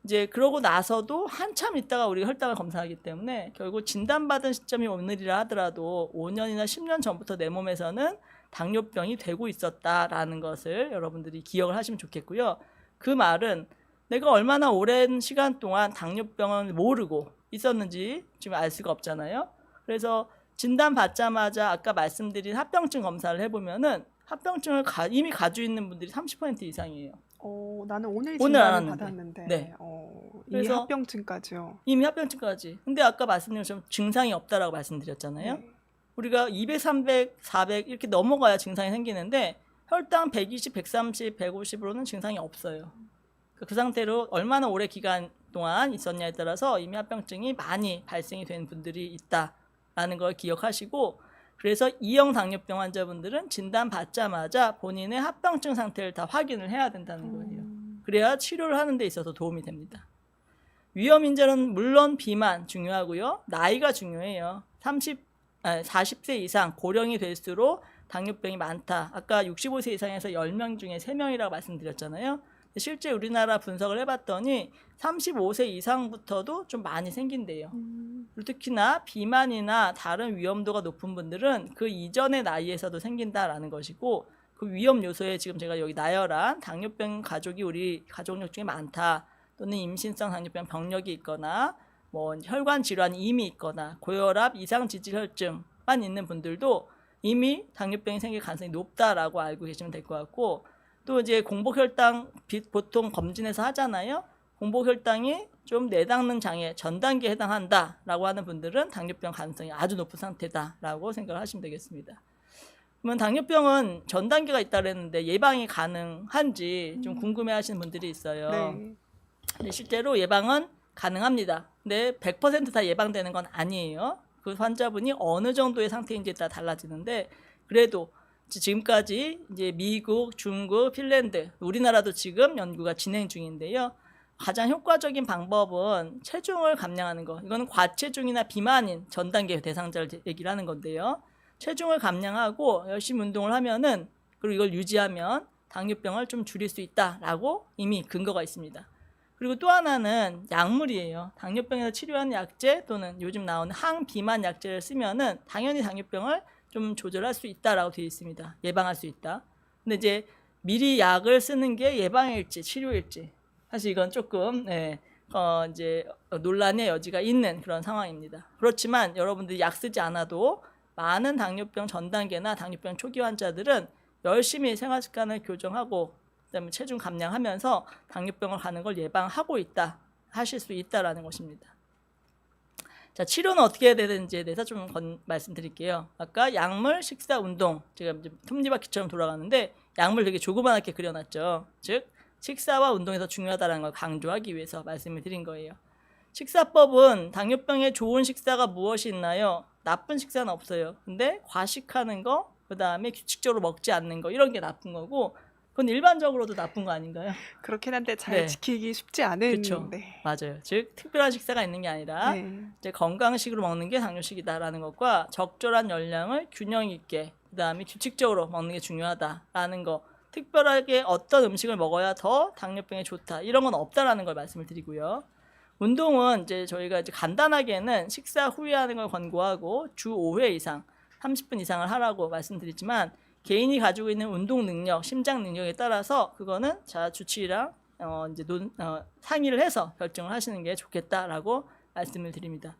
이제 그러고 나서도 한참 있다가 우리가 혈당을 검사하기 때문에 결국 진단받은 시점이 오늘이라 하더라도 5년이나 10년 전부터 내 몸에서는 당뇨병이 되고 있었다라는 것을 여러분들이 기억을 하시면 좋겠고요. 그 말은 내가 얼마나 오랜 시간 동안 당뇨병을 모르고 있었는지 지금 알 수가 없잖아요. 그래서 진단받자마자 아까 말씀드린 합병증 검사를 해보면은 합병증을 이미 가지고 있는 분들이 30% 이상이에요. 나는 오늘 오늘 진단을 알았는데. 받았는데 네. 이미 그래서 합병증까지요. 이미 합병증까지. 근데 아까 말씀드린 것처럼 증상이 없다라고 말씀드렸잖아요. 네. 우리가 200, 300, 400 이렇게 넘어가야 증상이 생기는데 혈당 120, 130, 150으로는 증상이 없어요. 그 상태로 얼마나 오래 기간 동안 있었냐에 따라서 이미 합병증이 많이 발생이 된 분들이 있다라는 걸 기억하시고 그래서 2형 당뇨병 환자분들은 진단받자마자 본인의 합병증 상태를 다 확인을 해야 된다는 거예요. 그래야 치료를 하는 데 있어서 도움이 됩니다. 위험 인자는 물론 비만 중요하고요. 나이가 중요해요. 40세 이상 고령이 될수록 당뇨병이 많다. 아까 65세 이상에서 10명 중에 3명이라고 말씀드렸잖아요. 실제 우리나라 분석을 해봤더니 35세 이상부터도 좀 많이 생긴대요. 그리고 특히나 비만이나 다른 위험도가 높은 분들은 그 이전의 나이에서도 생긴다라는 것이고 그 위험 요소에 지금 제가 여기 나열한 당뇨병 가족이 우리 가족력 중에 많다. 또는 임신성 당뇨병 병력이 있거나 뭐 혈관 질환이 이미 있거나 고혈압, 이상 지질혈증만 있는 분들도 이미 당뇨병이 생길 가능성이 높다라고 알고 계시면 될 것 같고 또 이제 공복혈당 보통 검진해서 하잖아요. 공복혈당이 좀 내닦는 장애 전 단계에 해당한다라고 하는 분들은 당뇨병 가능성이 아주 높은 상태다라고 생각을 하시면 되겠습니다. 그러면 당뇨병은 전 단계가 있다 그랬는데 예방이 가능한지 좀 궁금해하시는 분들이 있어요. 네. 근데 실제로 예방은 가능합니다. 근데 100%다 예방되는 건 아니에요. 그 환자분이 어느 정도의 상태인지에 따라 달라지는데 그래도 지금까지 이제 미국, 중국, 핀란드, 우리나라도 지금 연구가 진행 중인데요. 가장 효과적인 방법은 체중을 감량하는 거. 이거는 과체중이나 비만인 전 단계 대상자를 얘기를 하는 건데요. 체중을 감량하고 열심히 운동을 하면은 그리고 이걸 유지하면 당뇨병을 좀 줄일 수 있다라고 이미 근거가 있습니다. 그리고 또 하나는 약물이에요. 당뇨병에서 치료하는 약제 또는 요즘 나오는 항비만 약제를 쓰면은 당연히 당뇨병을 좀 조절할 수 있다라고 되어 있습니다. 예방할 수 있다. 근데 이제 미리 약을 쓰는 게 예방일지 치료일지 사실 이건 조금 이제 논란의 여지가 있는 그런 상황입니다. 그렇지만 여러분들이 약 쓰지 않아도 많은 당뇨병 전 단계나 당뇨병 초기 환자들은 열심히 생활습관을 교정하고 그다음에 체중 감량하면서 당뇨병을 가는 걸 예방하고 있다, 하실 수 있다라는 것입니다. 자, 치료는 어떻게 해야 되는지에 대해서 좀 말씀드릴게요. 아까 약물, 식사, 운동 제가 이제 톱니바퀴처럼 돌아가는데 약물 되게 조그맣게 그려놨죠. 즉 식사와 운동에서 중요하다는 걸 강조하기 위해서 말씀을 드린 거예요. 식사법은 당뇨병에 좋은 식사가 무엇이 있나요? 나쁜 식사는 없어요. 근데 과식하는 거, 그 다음에 규칙적으로 먹지 않는 거 이런 게 나쁜 거고 그건 일반적으로도 나쁜 거 아닌가요? 그렇긴 한데 잘 지키기 쉽지 않은. 그렇죠. 네. 맞아요. 즉 특별한 식사가 있는 게 아니라 이제 건강식으로 먹는 게 당뇨식이다라는 것과 적절한 열량을 균형 있게 그다음에 규칙적으로 먹는 게 중요하다라는 거. 특별하게 어떤 음식을 먹어야 더 당뇨병에 좋다 이런 건 없다라는 걸 말씀을 드리고요. 운동은 이제 저희가 이제 간단하게는 식사 후에 하는 걸 권고하고 주 5회 이상 30분 이상을 하라고 말씀드리지만 개인이 가지고 있는 운동 능력, 심장 능력에 따라서 그거는 자 주치의랑 이제 상의를 해서 결정을 하시는 게 좋겠다라고 말씀을 드립니다.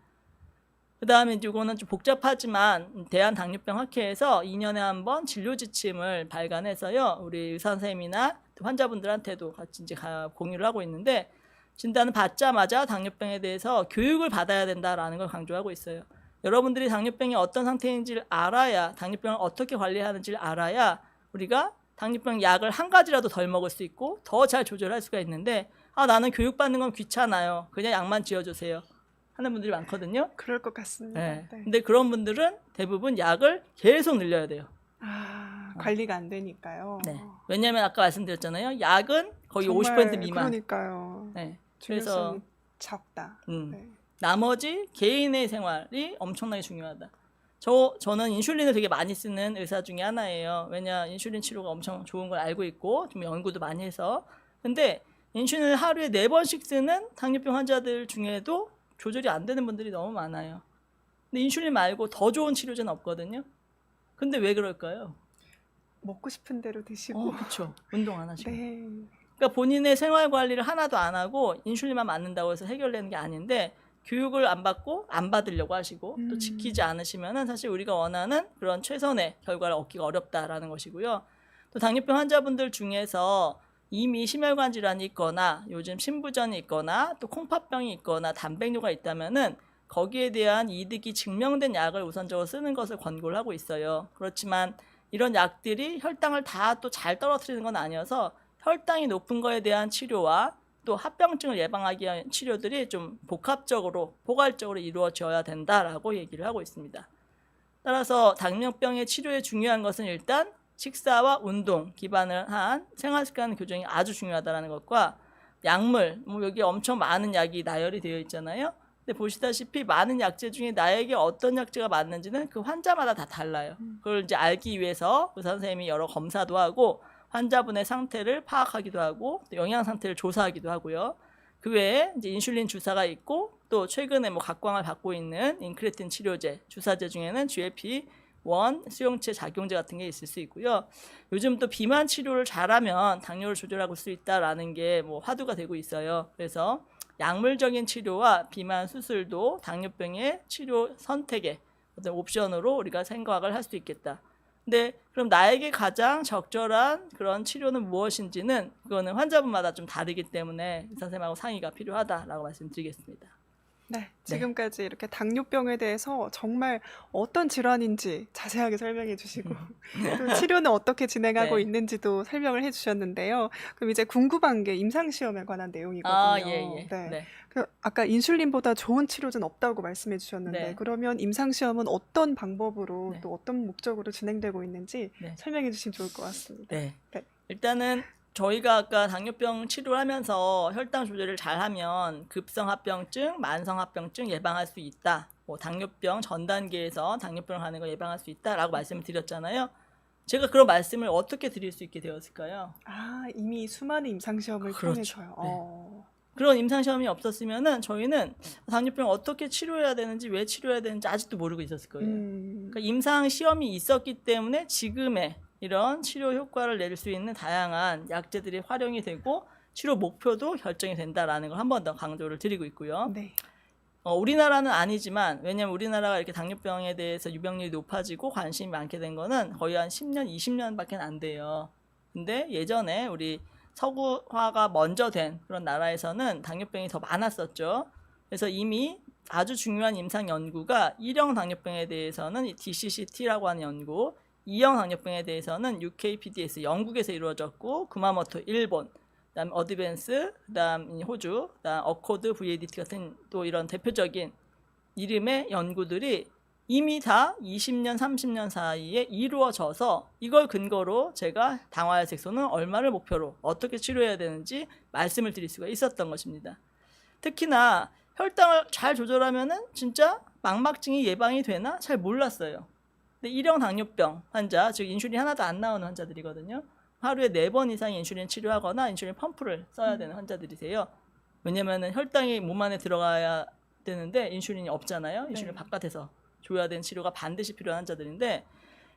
그 다음에 이거는 좀 복잡하지만 대한당뇨병학회에서 2년에 한 번 진료 지침을 발간해서요. 우리 의사 선생님이나 환자분들한테도 같이 이제 공유를 하고 있는데 진단을 받자마자 당뇨병에 대해서 교육을 받아야 된다라는 걸 강조하고 있어요. 여러분들이 당뇨병이 어떤 상태인지를 알아야 당뇨병을 어떻게 관리하는지를 알아야 우리가 당뇨병 약을 한 가지라도 덜 먹을 수 있고 더 잘 조절할 수가 있는데 나는 교육받는 건 귀찮아요. 그냥 약만 지어주세요. 하는 분들이 많거든요. 그럴 것 같습니다. 네. 네. 근데 그런 분들은 대부분 약을 계속 늘려야 돼요. 관리가 안 되니까요. 네. 왜냐하면 아까 말씀드렸잖아요. 약은 거의 정말 50% 미만. 그러니까요. 네. 중요성이 그래서 적다. 네. 나머지 개인의 생활이 엄청나게 중요하다. 저는 인슐린을 되게 많이 쓰는 의사 중에 하나예요. 왜냐 인슐린 치료가 엄청 좋은 걸 알고 있고 좀 연구도 많이 해서. 근데 인슐린을 하루에 4번씩 쓰는 당뇨병 환자들 중에도 조절이 안 되는 분들이 너무 많아요. 근데 인슐린 말고 더 좋은 치료제는 없거든요. 근데 왜 그럴까요? 먹고 싶은 대로 드시고. 그렇죠. 운동 안 하시고. 네. 그러니까 본인의 생활 관리를 하나도 안 하고 인슐린만 맞는다고 해서 해결되는 게 아닌데 교육을 안 받고 안 받으려고 하시고 또 지키지 않으시면은 사실 우리가 원하는 그런 최선의 결과를 얻기가 어렵다라는 것이고요. 또 당뇨병 환자분들 중에서 이미 심혈관 질환이 있거나 요즘 신부전이 있거나 또 콩팥병이 있거나 단백뇨가 있다면은 거기에 대한 이득이 증명된 약을 우선적으로 쓰는 것을 권고를 하고 있어요. 그렇지만 이런 약들이 혈당을 다 또 잘 떨어뜨리는 건 아니어서 혈당이 높은 거에 대한 치료와 또 합병증을 예방하기 위한 치료들이 좀 복합적으로 포괄적으로 이루어져야 된다라고 얘기를 하고 있습니다. 따라서 당뇨병의 치료에 중요한 것은 일단 식사와 운동 기반을 한 생활습관 교정이 아주 중요하다는 것과 약물, 여기 엄청 많은 약이 나열이 되어 있잖아요. 근데 보시다시피 많은 약제 중에 나에게 어떤 약제가 맞는지는 그 환자마다 다 달라요. 그걸 이제 알기 위해서 의사 선생님이 여러 검사도 하고 환자분의 상태를 파악하기도 하고 또 영양 상태를 조사하기도 하고요. 그 외에 이제 인슐린 주사가 있고 또 최근에 각광을 받고 있는 인크레틴 치료제, 주사제 중에는 GLP-1 수용체 작용제 같은 게 있을 수 있고요. 요즘 또 비만 치료를 잘하면 당뇨를 조절할 수 있다라는 게 화두가 되고 있어요. 그래서 약물적인 치료와 비만 수술도 당뇨병의 치료 선택의 어떤 옵션으로 우리가 생각을 할 수 있겠다. 근데 그럼 나에게 가장 적절한 그런 치료는 무엇인지는 그거는 환자분마다 좀 다르기 때문에 의사 선생님하고 상의가 필요하다라고 말씀드리겠습니다. 네, 지금까지 이렇게 당뇨병에 대해서 정말 어떤 질환인지 자세하게 설명해 주시고 또 치료는 어떻게 진행하고 네. 있는지도 설명을 해 주셨는데요. 그럼 이제 궁금한 게 임상시험에 관한 내용이거든요. 예. 네. 네. 아까 인슐린보다 좋은 치료제는 없다고 말씀해 주셨는데 네. 그러면 임상시험은 어떤 방법으로 네. 또 어떤 목적으로 진행되고 있는지 네. 설명해 주시면 좋을 것 같습니다. 네. 네. 일단은 저희가 아까 당뇨병 치료를 하면서 혈당 조절을 잘하면 급성합병증, 만성합병증 예방할 수 있다. 당뇨병 전 단계에서 당뇨병을 하는 걸 예방할 수 있다라고 말씀을 드렸잖아요. 제가 그런 말씀을 어떻게 드릴 수 있게 되었을까요? 이미 수많은 임상시험을 그렇죠. 통해서요. 그런 임상시험이 없었으면은 저희는 당뇨병을 어떻게 치료해야 되는지 왜 치료해야 되는지 아직도 모르고 있었을 거예요. 그러니까 임상시험이 있었기 때문에 지금의 이런 치료 효과를 낼 수 있는 다양한 약제들이 활용이 되고 치료 목표도 결정이 된다라는 걸 한 번 더 강조를 드리고 있고요. 네. 우리나라는 아니지만 왜냐면 우리나라가 이렇게 당뇨병에 대해서 유병률이 높아지고 관심이 많게 된 거는 거의 한 10년, 20년밖에 안 돼요. 근데 예전에 우리 서구화가 먼저 된 그런 나라에서는 당뇨병이 더 많았었죠. 그래서 이미 아주 중요한 임상 연구가 1형 당뇨병에 대해서는 DCCT라고 하는 연구, 2형 당뇨병에 대해서는 UKPDS 영국에서 이루어졌고 구마모토 일본, 그다음 어드밴스, 그다음 호주, 그다음 어코드 VADT 같은 또 이런 대표적인 이름의 연구들이 이미 다 20년, 30년 사이에 이루어져서 이걸 근거로 제가 당화혈색소는 얼마를 목표로 어떻게 치료해야 되는지 말씀을 드릴 수가 있었던 것입니다. 특히나 혈당을 잘 조절하면은 진짜 망막증이 예방이 되나 잘 몰랐어요. 근데 1형 당뇨병 환자, 즉 인슐린 하나도 안 나오는 환자들이거든요. 하루에 4번 이상 인슐린 치료하거나 인슐린 펌프를 써야 되는 환자들이세요. 왜냐면은 혈당이 몸 안에 들어가야 되는데 인슐린이 없잖아요. 인슐린 바깥에서 줘야 되는 치료가 반드시 필요한 환자들인데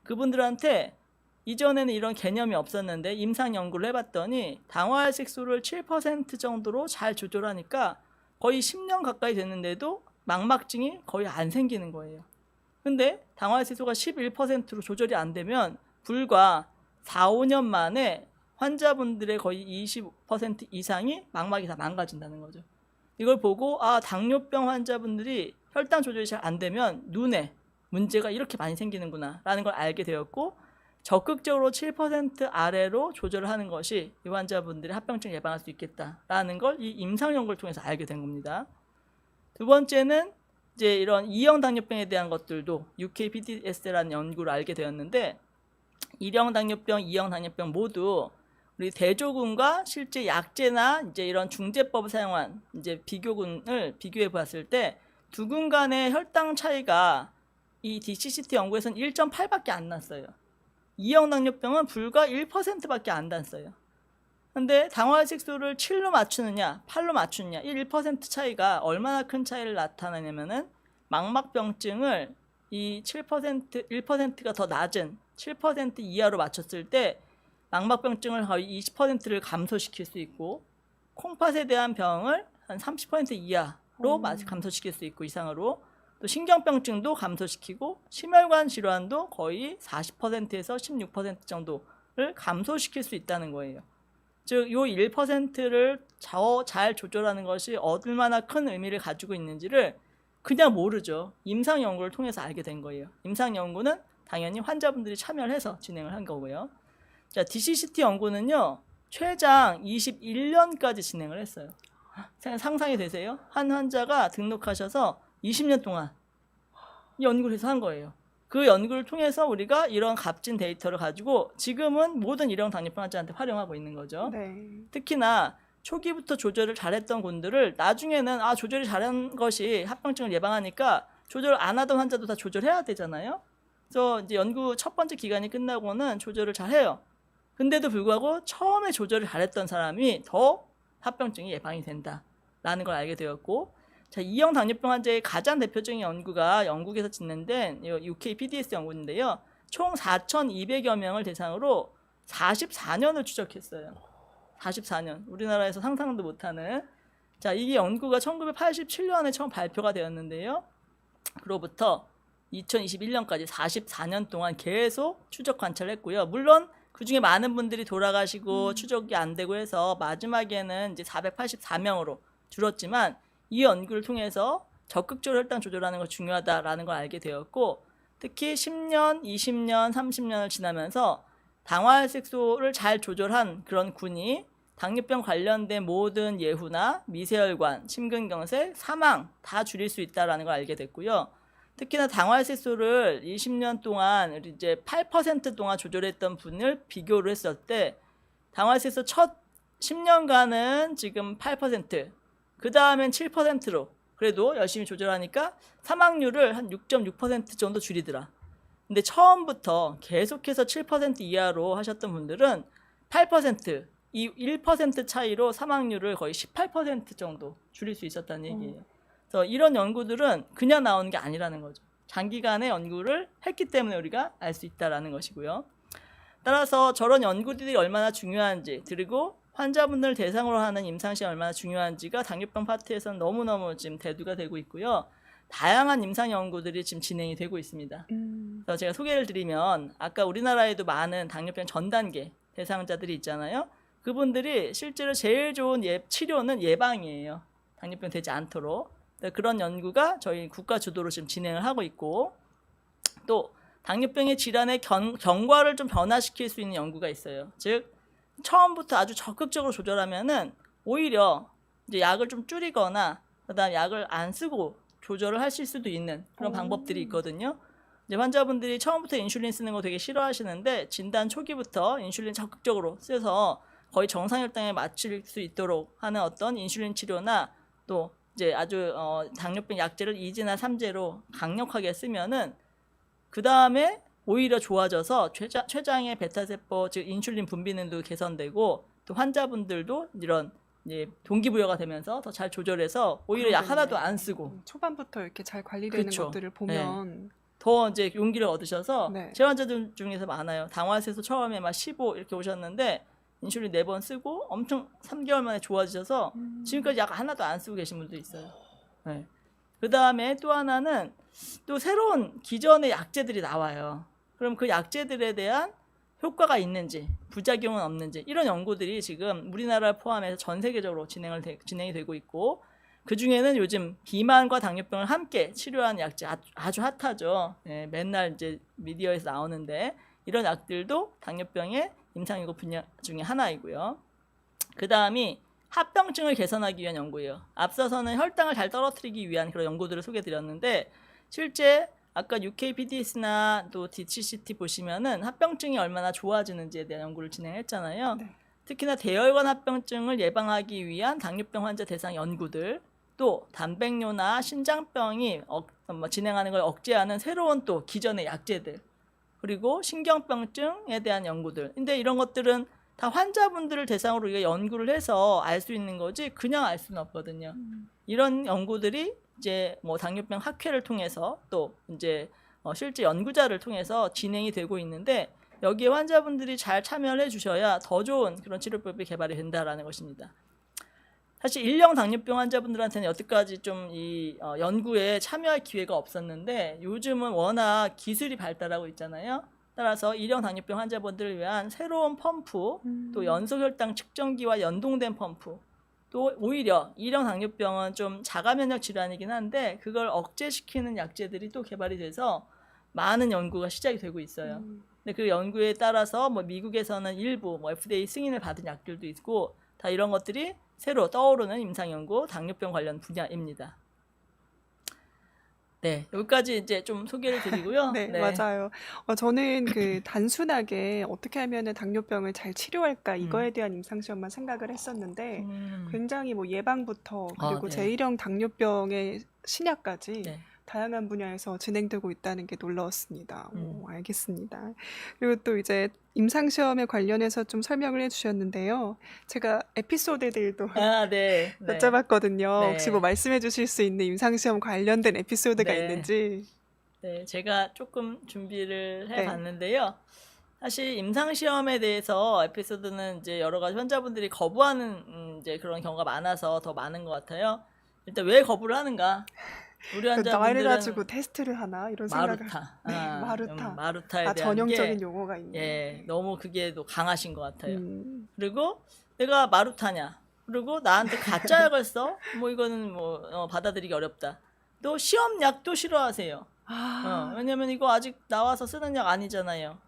그분들한테 이전에는 이런 개념이 없었는데 임상 연구를 해봤더니 당화혈색소를 7% 정도로 잘 조절하니까 거의 10년 가까이 됐는데도 망막증이 거의 안 생기는 거예요. 근데 당화혈색소가 11%로 조절이 안 되면 불과 4, 5년 만에 환자분들의 거의 20% 이상이 망막이 다 망가진다는 거죠. 이걸 보고 당뇨병 환자분들이 혈당 조절이 잘 안 되면 눈에 문제가 이렇게 많이 생기는구나 라는 걸 알게 되었고, 적극적으로 7% 아래로 조절을 하는 것이 이 환자분들의 합병증을 예방할 수 있겠다라는 걸 이 임상 연구를 통해서 알게 된 겁니다. 두 번째는 이제 이런 2형 당뇨병에 대한 것들도 UKPDS라는 연구를 알게 되었는데, 1형 당뇨병, 2형 당뇨병 모두 우리 대조군과 실제 약제나 이제 이런 중제법을 사용한 이제 비교군을 비교해 보았을 때 두 군 간의 혈당 차이가 이 DCCT 연구에서는 1.8밖에 안 났어요. 2형 당뇨병은 불과 1%밖에 안 났어요. 근데 당화혈색소를 7로 맞추느냐 8로 맞추느냐 이 1% 차이가 얼마나 큰 차이를 나타내냐면은 망막병증을 이 7% 1%가 더 낮은 7% 이하로 맞췄을 때 망막병증을 거의 20%를 감소시킬 수 있고, 콩팥에 대한 병을 한 30% 이하로 감소시킬 수 있고, 이상으로 또 신경병증도 감소시키고 심혈관 질환도 거의 40%에서 16% 정도를 감소시킬 수 있다는 거예요. 즉, 이 1%를 잘 조절하는 것이 얼마나 큰 의미를 가지고 있는지를 그냥 모르죠. 임상 연구를 통해서 알게 된 거예요. 임상 연구는 당연히 환자분들이 참여를 해서 진행을 한 거고요. 자, DCCT 연구는요, 최장 21년까지 진행을 했어요. 상상이 되세요? 한 환자가 등록하셔서 20년 동안 이 연구를 해서 한 거예요. 그 연구를 통해서 우리가 이런 값진 데이터를 가지고 지금은 모든 1형 당뇨병 환자한테 활용하고 있는 거죠. 네. 특히나 초기부터 조절을 잘했던 분들을 나중에는 조절이 잘한 것이 합병증을 예방하니까 조절 안 하던 환자도 다 조절해야 되잖아요. 그래서 이제 연구 첫 번째 기간이 끝나고는 조절을 잘해요. 근데도 불구하고 처음에 조절을 잘했던 사람이 더 합병증이 예방이 된다라는 걸 알게 되었고, 자, 2형 당뇨병 환자의 가장 대표적인 연구가 영국에서 진행된 UKPDS 연구인데요. 총 4,200여 명을 대상으로 44년을 추적했어요. 44년. 우리나라에서 상상도 못하는. 자, 이 연구가 1987년에 처음 발표가 되었는데요. 그로부터 2021년까지 44년 동안 계속 추적 관찰을 했고요. 물론 그 중에 많은 분들이 돌아가시고 추적이 안 되고 해서 마지막에는 이제 484명으로 줄었지만, 이 연구를 통해서 적극적으로 혈당 조절하는 거 중요하다라는 걸 알게 되었고, 특히 10년, 20년, 30년을 지나면서 당화혈색소를 잘 조절한 그런 군이 당뇨병 관련된 모든 예후나 미세혈관, 심근경색, 사망 다 줄일 수 있다라는 걸 알게 됐고요. 특히나 당화혈색소를 20년 동안 이제 8% 동안 조절했던 분을 비교를 했을 때 당화혈색소 첫 10년간은 지금 8%, 그 다음엔 7%로 그래도 열심히 조절하니까 사망률을 한 6.6% 정도 줄이더라. 근데 처음부터 계속해서 7% 이하로 하셨던 분들은 8%, 이 1% 차이로 사망률을 거의 18% 정도 줄일 수 있었다는 얘기예요. 그래서 이런 연구들은 그냥 나오는 게 아니라는 거죠. 장기간의 연구를 했기 때문에 우리가 알 수 있다는 것이고요. 따라서 저런 연구들이 얼마나 중요한지, 그리고 환자분들 대상으로 하는 임상시험이 얼마나 중요한지가 당뇨병 파트에서는 너무너무 지금 대두가 되고 있고요. 다양한 임상 연구들이 지금 진행이 되고 있습니다. 그래서 제가 소개를 드리면, 아까 우리나라에도 많은 당뇨병 전 단계 대상자들이 있잖아요. 그분들이 실제로 제일 좋은 치료는 예방이에요. 당뇨병 되지 않도록. 그런 연구가 저희 국가 주도로 지금 진행을 하고 있고, 또 당뇨병의 질환의 경과를 좀 변화시킬 수 있는 연구가 있어요. 즉, 처음부터 아주 적극적으로 조절하면은 오히려 이제 약을 좀 줄이거나 그다음 약을 안 쓰고 조절을 하실 수도 있는 그런 방법들이 있거든요. 이제 환자분들이 처음부터 인슐린 쓰는 거 되게 싫어하시는데, 진단 초기부터 인슐린 적극적으로 써서 거의 정상 혈당에 맞출 수 있도록 하는 어떤 인슐린 치료나, 또 이제 아주 당뇨병 약제를 2제나 3제로 강력하게 쓰면은 그 다음에 오히려 좋아져서 췌장의 베타세포, 즉 인슐린 분비능도 개선되고, 또 환자분들도 이런 이제 동기부여가 되면서 더 잘 조절해서 오히려 약 하나도 안 쓰고 초반부터 이렇게 잘 관리되는 그쵸. 것들을 보면 더 이제 용기를 얻으셔서, 네. 제 환자들 중에서 많아요. 당화혈색소 처음에 막 15 이렇게 오셨는데 인슐린 4번 쓰고 엄청 3개월 만에 좋아지셔서 지금까지 약 하나도 안 쓰고 계신 분도 있어요. 네. 그 다음에 또 하나는 또 새로운 기존의 약제들이 나와요. 그럼 그 약제들에 대한 효과가 있는지, 부작용은 없는지, 이런 연구들이 지금 우리나라를 포함해서 전 세계적으로 진행이 되고 있고, 그 중에는 요즘 비만과 당뇨병을 함께 치료하는 약제 아주 핫하죠. 예, 맨날 이제 미디어에서 나오는데, 이런 약들도 당뇨병의 임상연구 분야 중에 하나이고요. 그 다음이 합병증을 개선하기 위한 연구예요. 앞서서는 혈당을 잘 떨어뜨리기 위한 그런 연구들을 소개드렸는데, 실제 아까 UKPDS나 또 DCCT 보시면은 합병증이 얼마나 좋아지는지에 대한 연구를 진행했잖아요. 네. 특히나 대혈관 합병증을 예방하기 위한 당뇨병 환자 대상 연구들, 또 단백뇨나 신장병이 진행하는 걸 억제하는 새로운 또 기존의 약제들, 그리고 신경병증에 대한 연구들. 근데 이런 것들은 다 환자분들을 대상으로 우리가 연구를 해서 알 수 있는 거지 그냥 알 수는 없거든요. 이런 연구들이 이제 뭐 당뇨병 학회를 통해서 또 이제 실제 연구자를 통해서 진행이 되고 있는데, 여기에 환자분들이 잘 참여를 해주셔야 더 좋은 그런 치료법이 개발이 된다라는 것입니다. 사실 1형 당뇨병 환자분들한테는 여태까지 좀 이 연구에 참여할 기회가 없었는데, 요즘은 워낙 기술이 발달하고 있잖아요. 따라서 1형 당뇨병 환자분들을 위한 새로운 펌프, 또 연소혈당 측정기와 연동된 펌프, 또 오히려 1형 당뇨병은 좀 자가면역 질환이긴 한데 그걸 억제시키는 약제들이 또 개발이 돼서 많은 연구가 시작이 되고 있어요. 근데 그 연구에 따라서 뭐 미국에서는 일부 뭐 FDA 승인을 받은 약들도 있고, 다 이런 것들이 새로 떠오르는 임상연구 당뇨병 관련 분야입니다. 네, 여기까지 이제 좀 소개를 드리고요. 네, 맞아요. 저는 그 단순하게 어떻게 하면은 당뇨병을 잘 치료할까 이거에 대한 임상시험만 생각을 했었는데, 굉장히 뭐 예방부터 그리고 네. 제1형 당뇨병의 신약까지 네. 다양한 분야에서 진행되고 있다는 게 놀라웠습니다. 알겠습니다. 그리고 또 이제 임상시험에 관련해서 좀 설명을 해주셨는데요. 제가 에피소드들도 네. 여쭤봤거든요. 네. 혹시 뭐 말씀해 주실 수 있는 임상시험 관련된 에피소드가 네. 있는지. 네, 제가 조금 준비를 네. 해봤는데요. 사실 임상시험에 대해서 에피소드는 이제 여러 가지 환자분들이 거부하는 이제 그런 경우가 많아서 더 많은 것 같아요. 일단 왜 거부를 하는가? 우리 나이를 환자분들은 가지고 테스트를 하나 이런 생각을. 마루타, 네, 마루타. 마루타에 대한 전형적인 게 용어가 있네요. 예, 너무 그게 또 강하신 것 같아요. 음, 그리고 내가 마루타냐? 그리고 나한테 가짜 약을 써? 뭐 이거는 뭐 받아들이기 어렵다. 또 시험약도 싫어하세요. 왜냐면 이거 아직 나와서 쓰는 약 아니잖아요.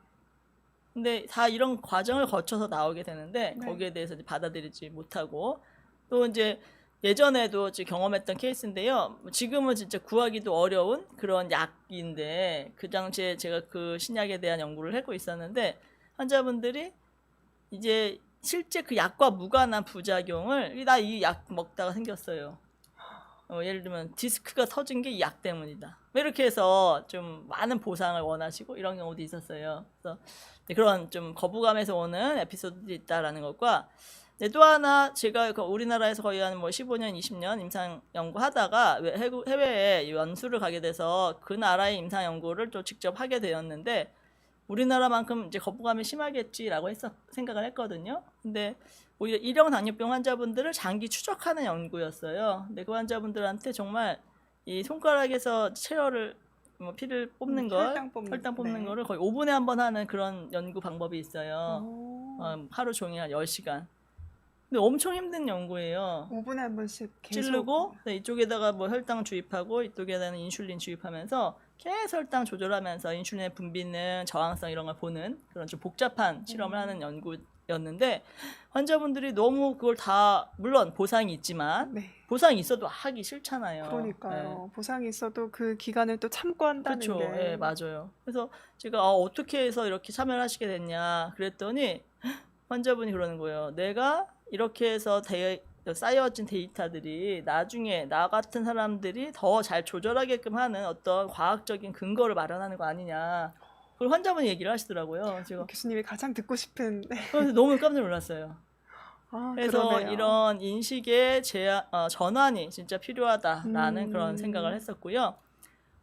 근데 다 이런 과정을 거쳐서 나오게 되는데 네. 거기에 대해서 이제 받아들이지 못하고, 또 이제 예전에도 경험했던 케이스인데요. 지금은 진짜 구하기도 어려운 그런 약인데, 그 당시에 제가 그 신약에 대한 연구를 하고 있었는데, 환자분들이 이제 실제 그 약과 무관한 부작용을 나 이 약 먹다가 생겼어요. 예를 들면 디스크가 터진 게 이 약 때문이다. 이렇게 해서 좀 많은 보상을 원하시고 이런 경우도 있었어요. 그래서 그런 좀 거부감에서 오는 에피소드들이 있다라는 것과, 또 하나 제가 우리나라에서 거의 한 뭐 15년, 20년 임상 연구하다가 해외에 연수를 가게 돼서 그 나라의 임상 연구를 또 직접 하게 되었는데, 우리나라만큼 이제 거부감이 심하겠지라고 생각을 했거든요. 근데 오히려 1형 당뇨병 환자분들을 장기 추적하는 연구였어요. 근데 그 환자분들한테 정말 이 손가락에서 체열을 피를 뽑는 걸, 혈당 뽑는 네. 거를 거의 5분에 한 번 하는 그런 연구 방법이 있어요. 하루 종일 한 10시간. 근데 엄청 힘든 연구예요. 5분에 한 번씩 계속 찌르고 이쪽에다가 뭐 혈당 주입하고 이쪽에다는 인슐린 주입하면서 계속 혈당 조절하면서 인슐린의 분비는 저항성 이런 걸 보는 그런 좀 복잡한 실험을 하는 연구였는데, 환자분들이 너무 그걸 다, 물론 보상이 있지만 네. 보상이 있어도 하기 싫잖아요. 그러니까요. 보상이 있어도 그 기간을 또 참고 한다는 그렇죠. 게. 예, 맞아요. 그래서 제가 어떻게 해서 이렇게 참여를 하시게 됐냐 그랬더니 환자분이 그러는 거예요. 내가 이렇게 해서 쌓여진 데이터들이 나중에 나 같은 사람들이 더 잘 조절하게끔 하는 어떤 과학적인 근거를 마련하는 거 아니냐. 그걸 환자분이 얘기를 하시더라고요. 제가 교수님이 가장 듣고 싶은. 네. 그래서 너무 깜짝 놀랐어요. 그래서 그러네요. 이런 인식의 전환이 진짜 필요하다라는 그런 생각을 했었고요.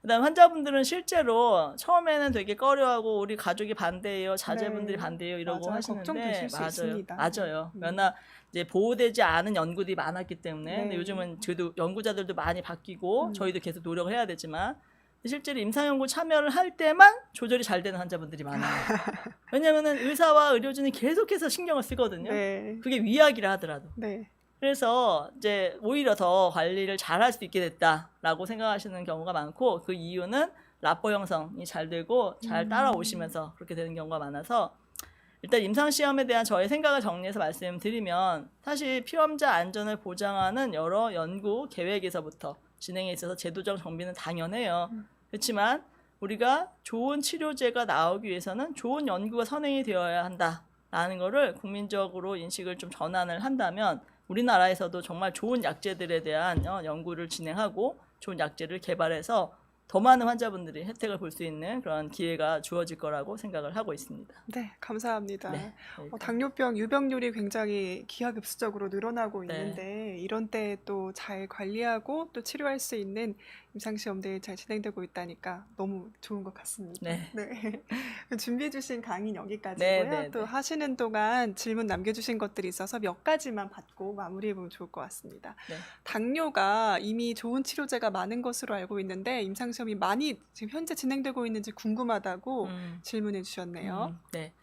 그다음 환자분들은 실제로 처음에는 되게 꺼려하고 우리 가족이 반대해요, 자제분들이 네. 반대해요 이러고 맞아요. 하시는데 걱정되실 수 있습니다. 맞아요. 그러나 이제 보호되지 않은 연구들이 많았기 때문에 근데 네. 요즘은 저도 연구자들도 많이 바뀌고 저희도 계속 노력을 해야 되지만 실제로 임상 연구 참여를 할 때만 조절이 잘 되는 환자분들이 많아요. 왜냐면은 의사와 의료진이 계속해서 신경을 쓰거든요. 네. 그게 위약이라 하더라도. 네. 그래서 이제 오히려 더 관리를 잘 할 수 있게 됐다라고 생각하시는 경우가 많고 그 이유는 라포 형성이 잘 되고 잘 따라오시면서 그렇게 되는 경우가 많아서 일단 임상시험에 대한 저의 생각을 정리해서 말씀드리면 사실 피험자 안전을 보장하는 여러 연구 계획에서부터 진행에 있어서 제도적 정비는 당연해요. 그렇지만 우리가 좋은 치료제가 나오기 위해서는 좋은 연구가 선행이 되어야 한다라는 거를 국민적으로 인식을 좀 전환을 한다면 우리나라에서도 정말 좋은 약제들에 대한 연구를 진행하고 좋은 약제를 개발해서 더 많은 환자분들이 혜택을 볼 수 있는 그런 기회가 주어질 거라고 생각을 하고 있습니다. 네, 감사합니다. 네. 당뇨병 유병률이 굉장히 기하급수적으로 늘어나고 네. 있는데 이런 때 또 잘 관리하고 또 치료할 수 있는 임상시험들이 잘 진행되고 있다니까 너무 좋은 것 같습니다. 네. 준비해 주신 강의는 여기까지고요. 네, 네, 또 네. 하시는 동안 질문 남겨주신 것들이 있어서 몇 가지만 받고 마무리해보면 좋을 것 같습니다. 네. 당뇨가 이미 좋은 치료제가 많은 것으로 알고 있는데 임상시험이 많이 지금 현재 진행되고 있는지 궁금하다고 질문해 주셨네요. 네.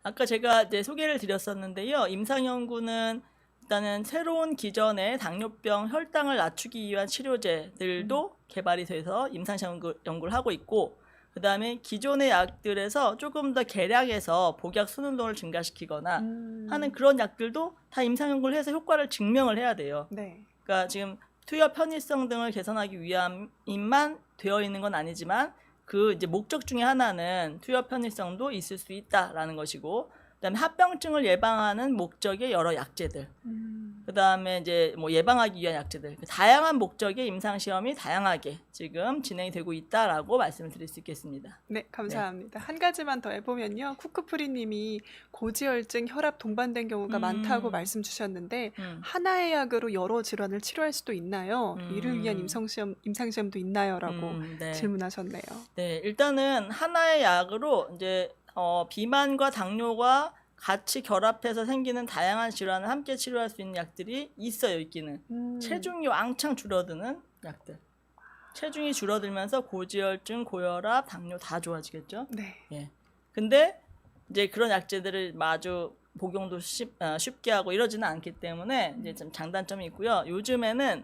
아까 제가 이제 소개를 드렸었는데요. 임상 연구는 일단은 새로운 기전의 당뇨병 혈당을 낮추기 위한 치료제들도 개발이 돼서 임상시험 연구를 하고 있고 그다음에 기존의 약들에서 조금 더 개량해서 복약 순응도를 증가시키거나 하는 그런 약들도 다 임상 연구를 해서 효과를 증명을 해야 돼요. 네. 그러니까 지금 투여 편의성 등을 개선하기 위함만 되어 있는 건 아니지만 그 이제 목적 중에 하나는 투여 편의성도 있을 수 있다라는 것이고 그다음에 합병증을 예방하는 목적의 여러 약제들 그다음에 이제 뭐 예방하기 위한 약제들 다양한 목적의 임상 시험이 다양하게 지금 진행이 되고 있다라고 말씀을 드릴 수 있겠습니다. 네, 감사합니다. 한 가지만 더 해보면요. 쿠크프리님이 고지혈증, 혈압 동반된 경우가 많다고 말씀 주셨는데 하나의 약으로 여러 질환을 치료할 수도 있나요? 이를 위한 임상시험도 있나요?라고 네. 질문하셨네요. 네, 일단은 하나의 약으로 이제 비만과 당뇨가 같이 결합해서 생기는 다양한 질환을 함께 치료할 수 있는 약들이 있어요, 있기는. 체중이 왕창 줄어드는 약들. 체중이 줄어들면서 고지혈증, 고혈압, 당뇨 다 좋아지겠죠? 네. 예. 근데 이제 그런 약제들을 마주 복용도 쉽게 하고 이러지는 않기 때문에 이제 좀 장단점이 있고요. 요즘에는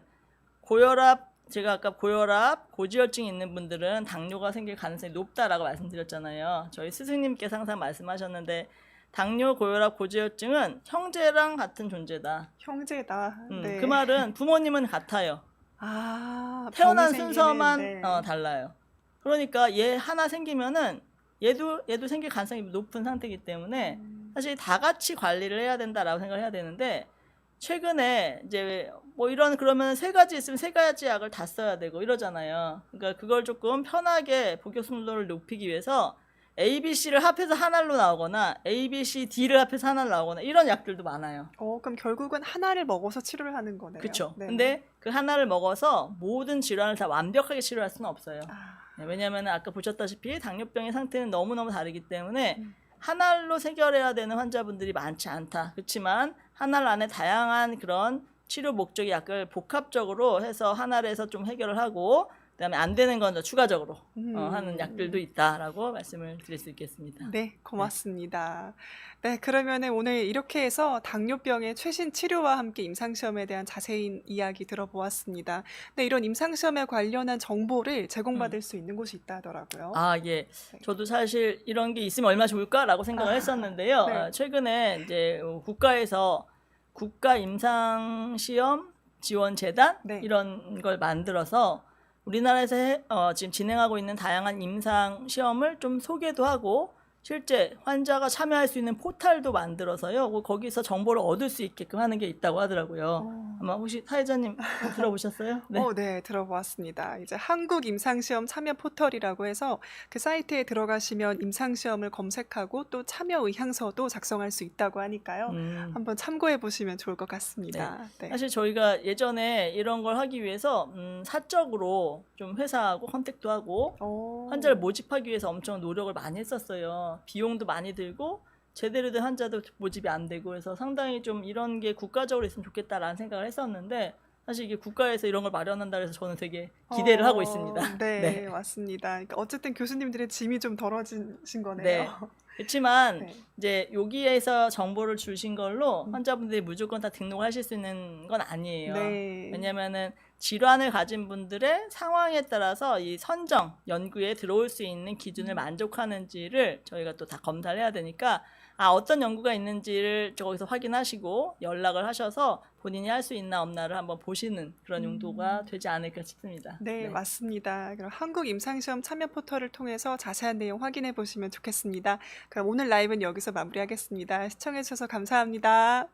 고혈압 제가 아까 고혈압, 고지혈증이 있는 분들은 당뇨가 생길 가능성이 높다라고 말씀드렸잖아요. 저희 스승님께서 항상 말씀하셨는데 당뇨, 고혈압, 고지혈증은 형제랑 같은 존재다. 형제다. 네. 그 말은 부모님은 같아요. 아, 태어난 병이 순서만 생기는, 네. 달라요. 그러니까 얘 하나 생기면은 얘도 생길 가능성이 높은 상태이기 때문에 사실 다 같이 관리를 해야 된다라고 생각을 해야 되는데 최근에 이제 뭐 이런 그러면 세 가지 있으면 세 가지 약을 다 써야 되고 이러잖아요. 그러니까 그걸 조금 편하게 복용 순도를 높이기 위해서 A, B, C를 합해서 하나로 나오거나 A, B, C, D를 합해서 하나로 나오거나 이런 약들도 많아요. 그럼 결국은 하나를 먹어서 치료를 하는 거네요. 그렇죠. 네. 근데 그 하나를 먹어서 모든 질환을 다 완벽하게 치료할 수는 없어요. 네, 왜냐하면 아까 보셨다시피 당뇨병의 상태는 너무너무 다르기 때문에 하나로 해결해야 되는 환자분들이 많지 않다. 그렇지만 하나 안에 다양한 그런 치료 목적의 약을 복합적으로 해서 하나를 해서 좀 해결을 하고 그다음에 안 되는 건 더 추가적으로 하는 약들도 있다라고 말씀을 드릴 수 있겠습니다. 네, 고맙습니다. 네, 그러면 오늘 이렇게 해서 당뇨병의 최신 치료와 함께 임상시험에 대한 자세한 이야기 들어보았습니다. 네, 이런 임상시험에 관련한 정보를 제공받을 수 있는 곳이 있다 하더라고요. 아, 예. 저도 사실 이런 게 있으면 얼마나 좋을까라고 생각을 했었는데요. 네. 최근에 이제 국가에서 국가 임상시험 지원재단 네. 이런 걸 만들어서 우리나라에서 지금 진행하고 있는 다양한 임상 시험을 좀 소개도 하고 실제 환자가 참여할 수 있는 포털도 만들어서요. 거기서 정보를 얻을 수 있게끔 하는 게 있다고 하더라고요. 아마 혹시 사회자님 들어보셨어요? 네. 네, 들어보았습니다. 이제 한국 임상시험 참여 포털이라고 해서 그 사이트에 들어가시면 임상시험을 검색하고 또 참여 의향서도 작성할 수 있다고 하니까요. 한번 참고해 보시면 좋을 것 같습니다. 네. 사실 저희가 예전에 이런 걸 하기 위해서 사적으로 좀 회사하고 컨택도 하고 환자를 모집하기 위해서 엄청 노력을 많이 했었어요. 비용도 많이 들고 제대로 된 환자도 모집이 안 되고 해서 상당히 좀 이런 게 국가적으로 있으면 좋겠다라는 생각을 했었는데 사실 이게 국가에서 이런 걸 마련한다 그래서 저는 되게 기대를 하고 있습니다. 네, 맞습니다. 그러니까 어쨌든 교수님들의 짐이 좀 덜어진 거네요. 네. 그렇지만 네. 이제 여기에서 정보를 주신 걸로 환자분들이 무조건 다 등록하실 수 있는 건 아니에요. 네. 왜냐면은 질환을 가진 분들의 상황에 따라서 이 선정 연구에 들어올 수 있는 기준을 만족하는지를 저희가 또 다 검사를 해야 되니까 어떤 연구가 있는지를 거기서 확인하시고 연락을 하셔서 본인이 할 수 있나 없나를 한번 보시는 그런 용도가 되지 않을까 싶습니다. 네, 맞습니다. 그럼 한국 임상시험 참여 포털을 통해서 자세한 내용 확인해 보시면 좋겠습니다. 그럼 오늘 라이브는 여기서 마무리하겠습니다. 시청해 주셔서 감사합니다.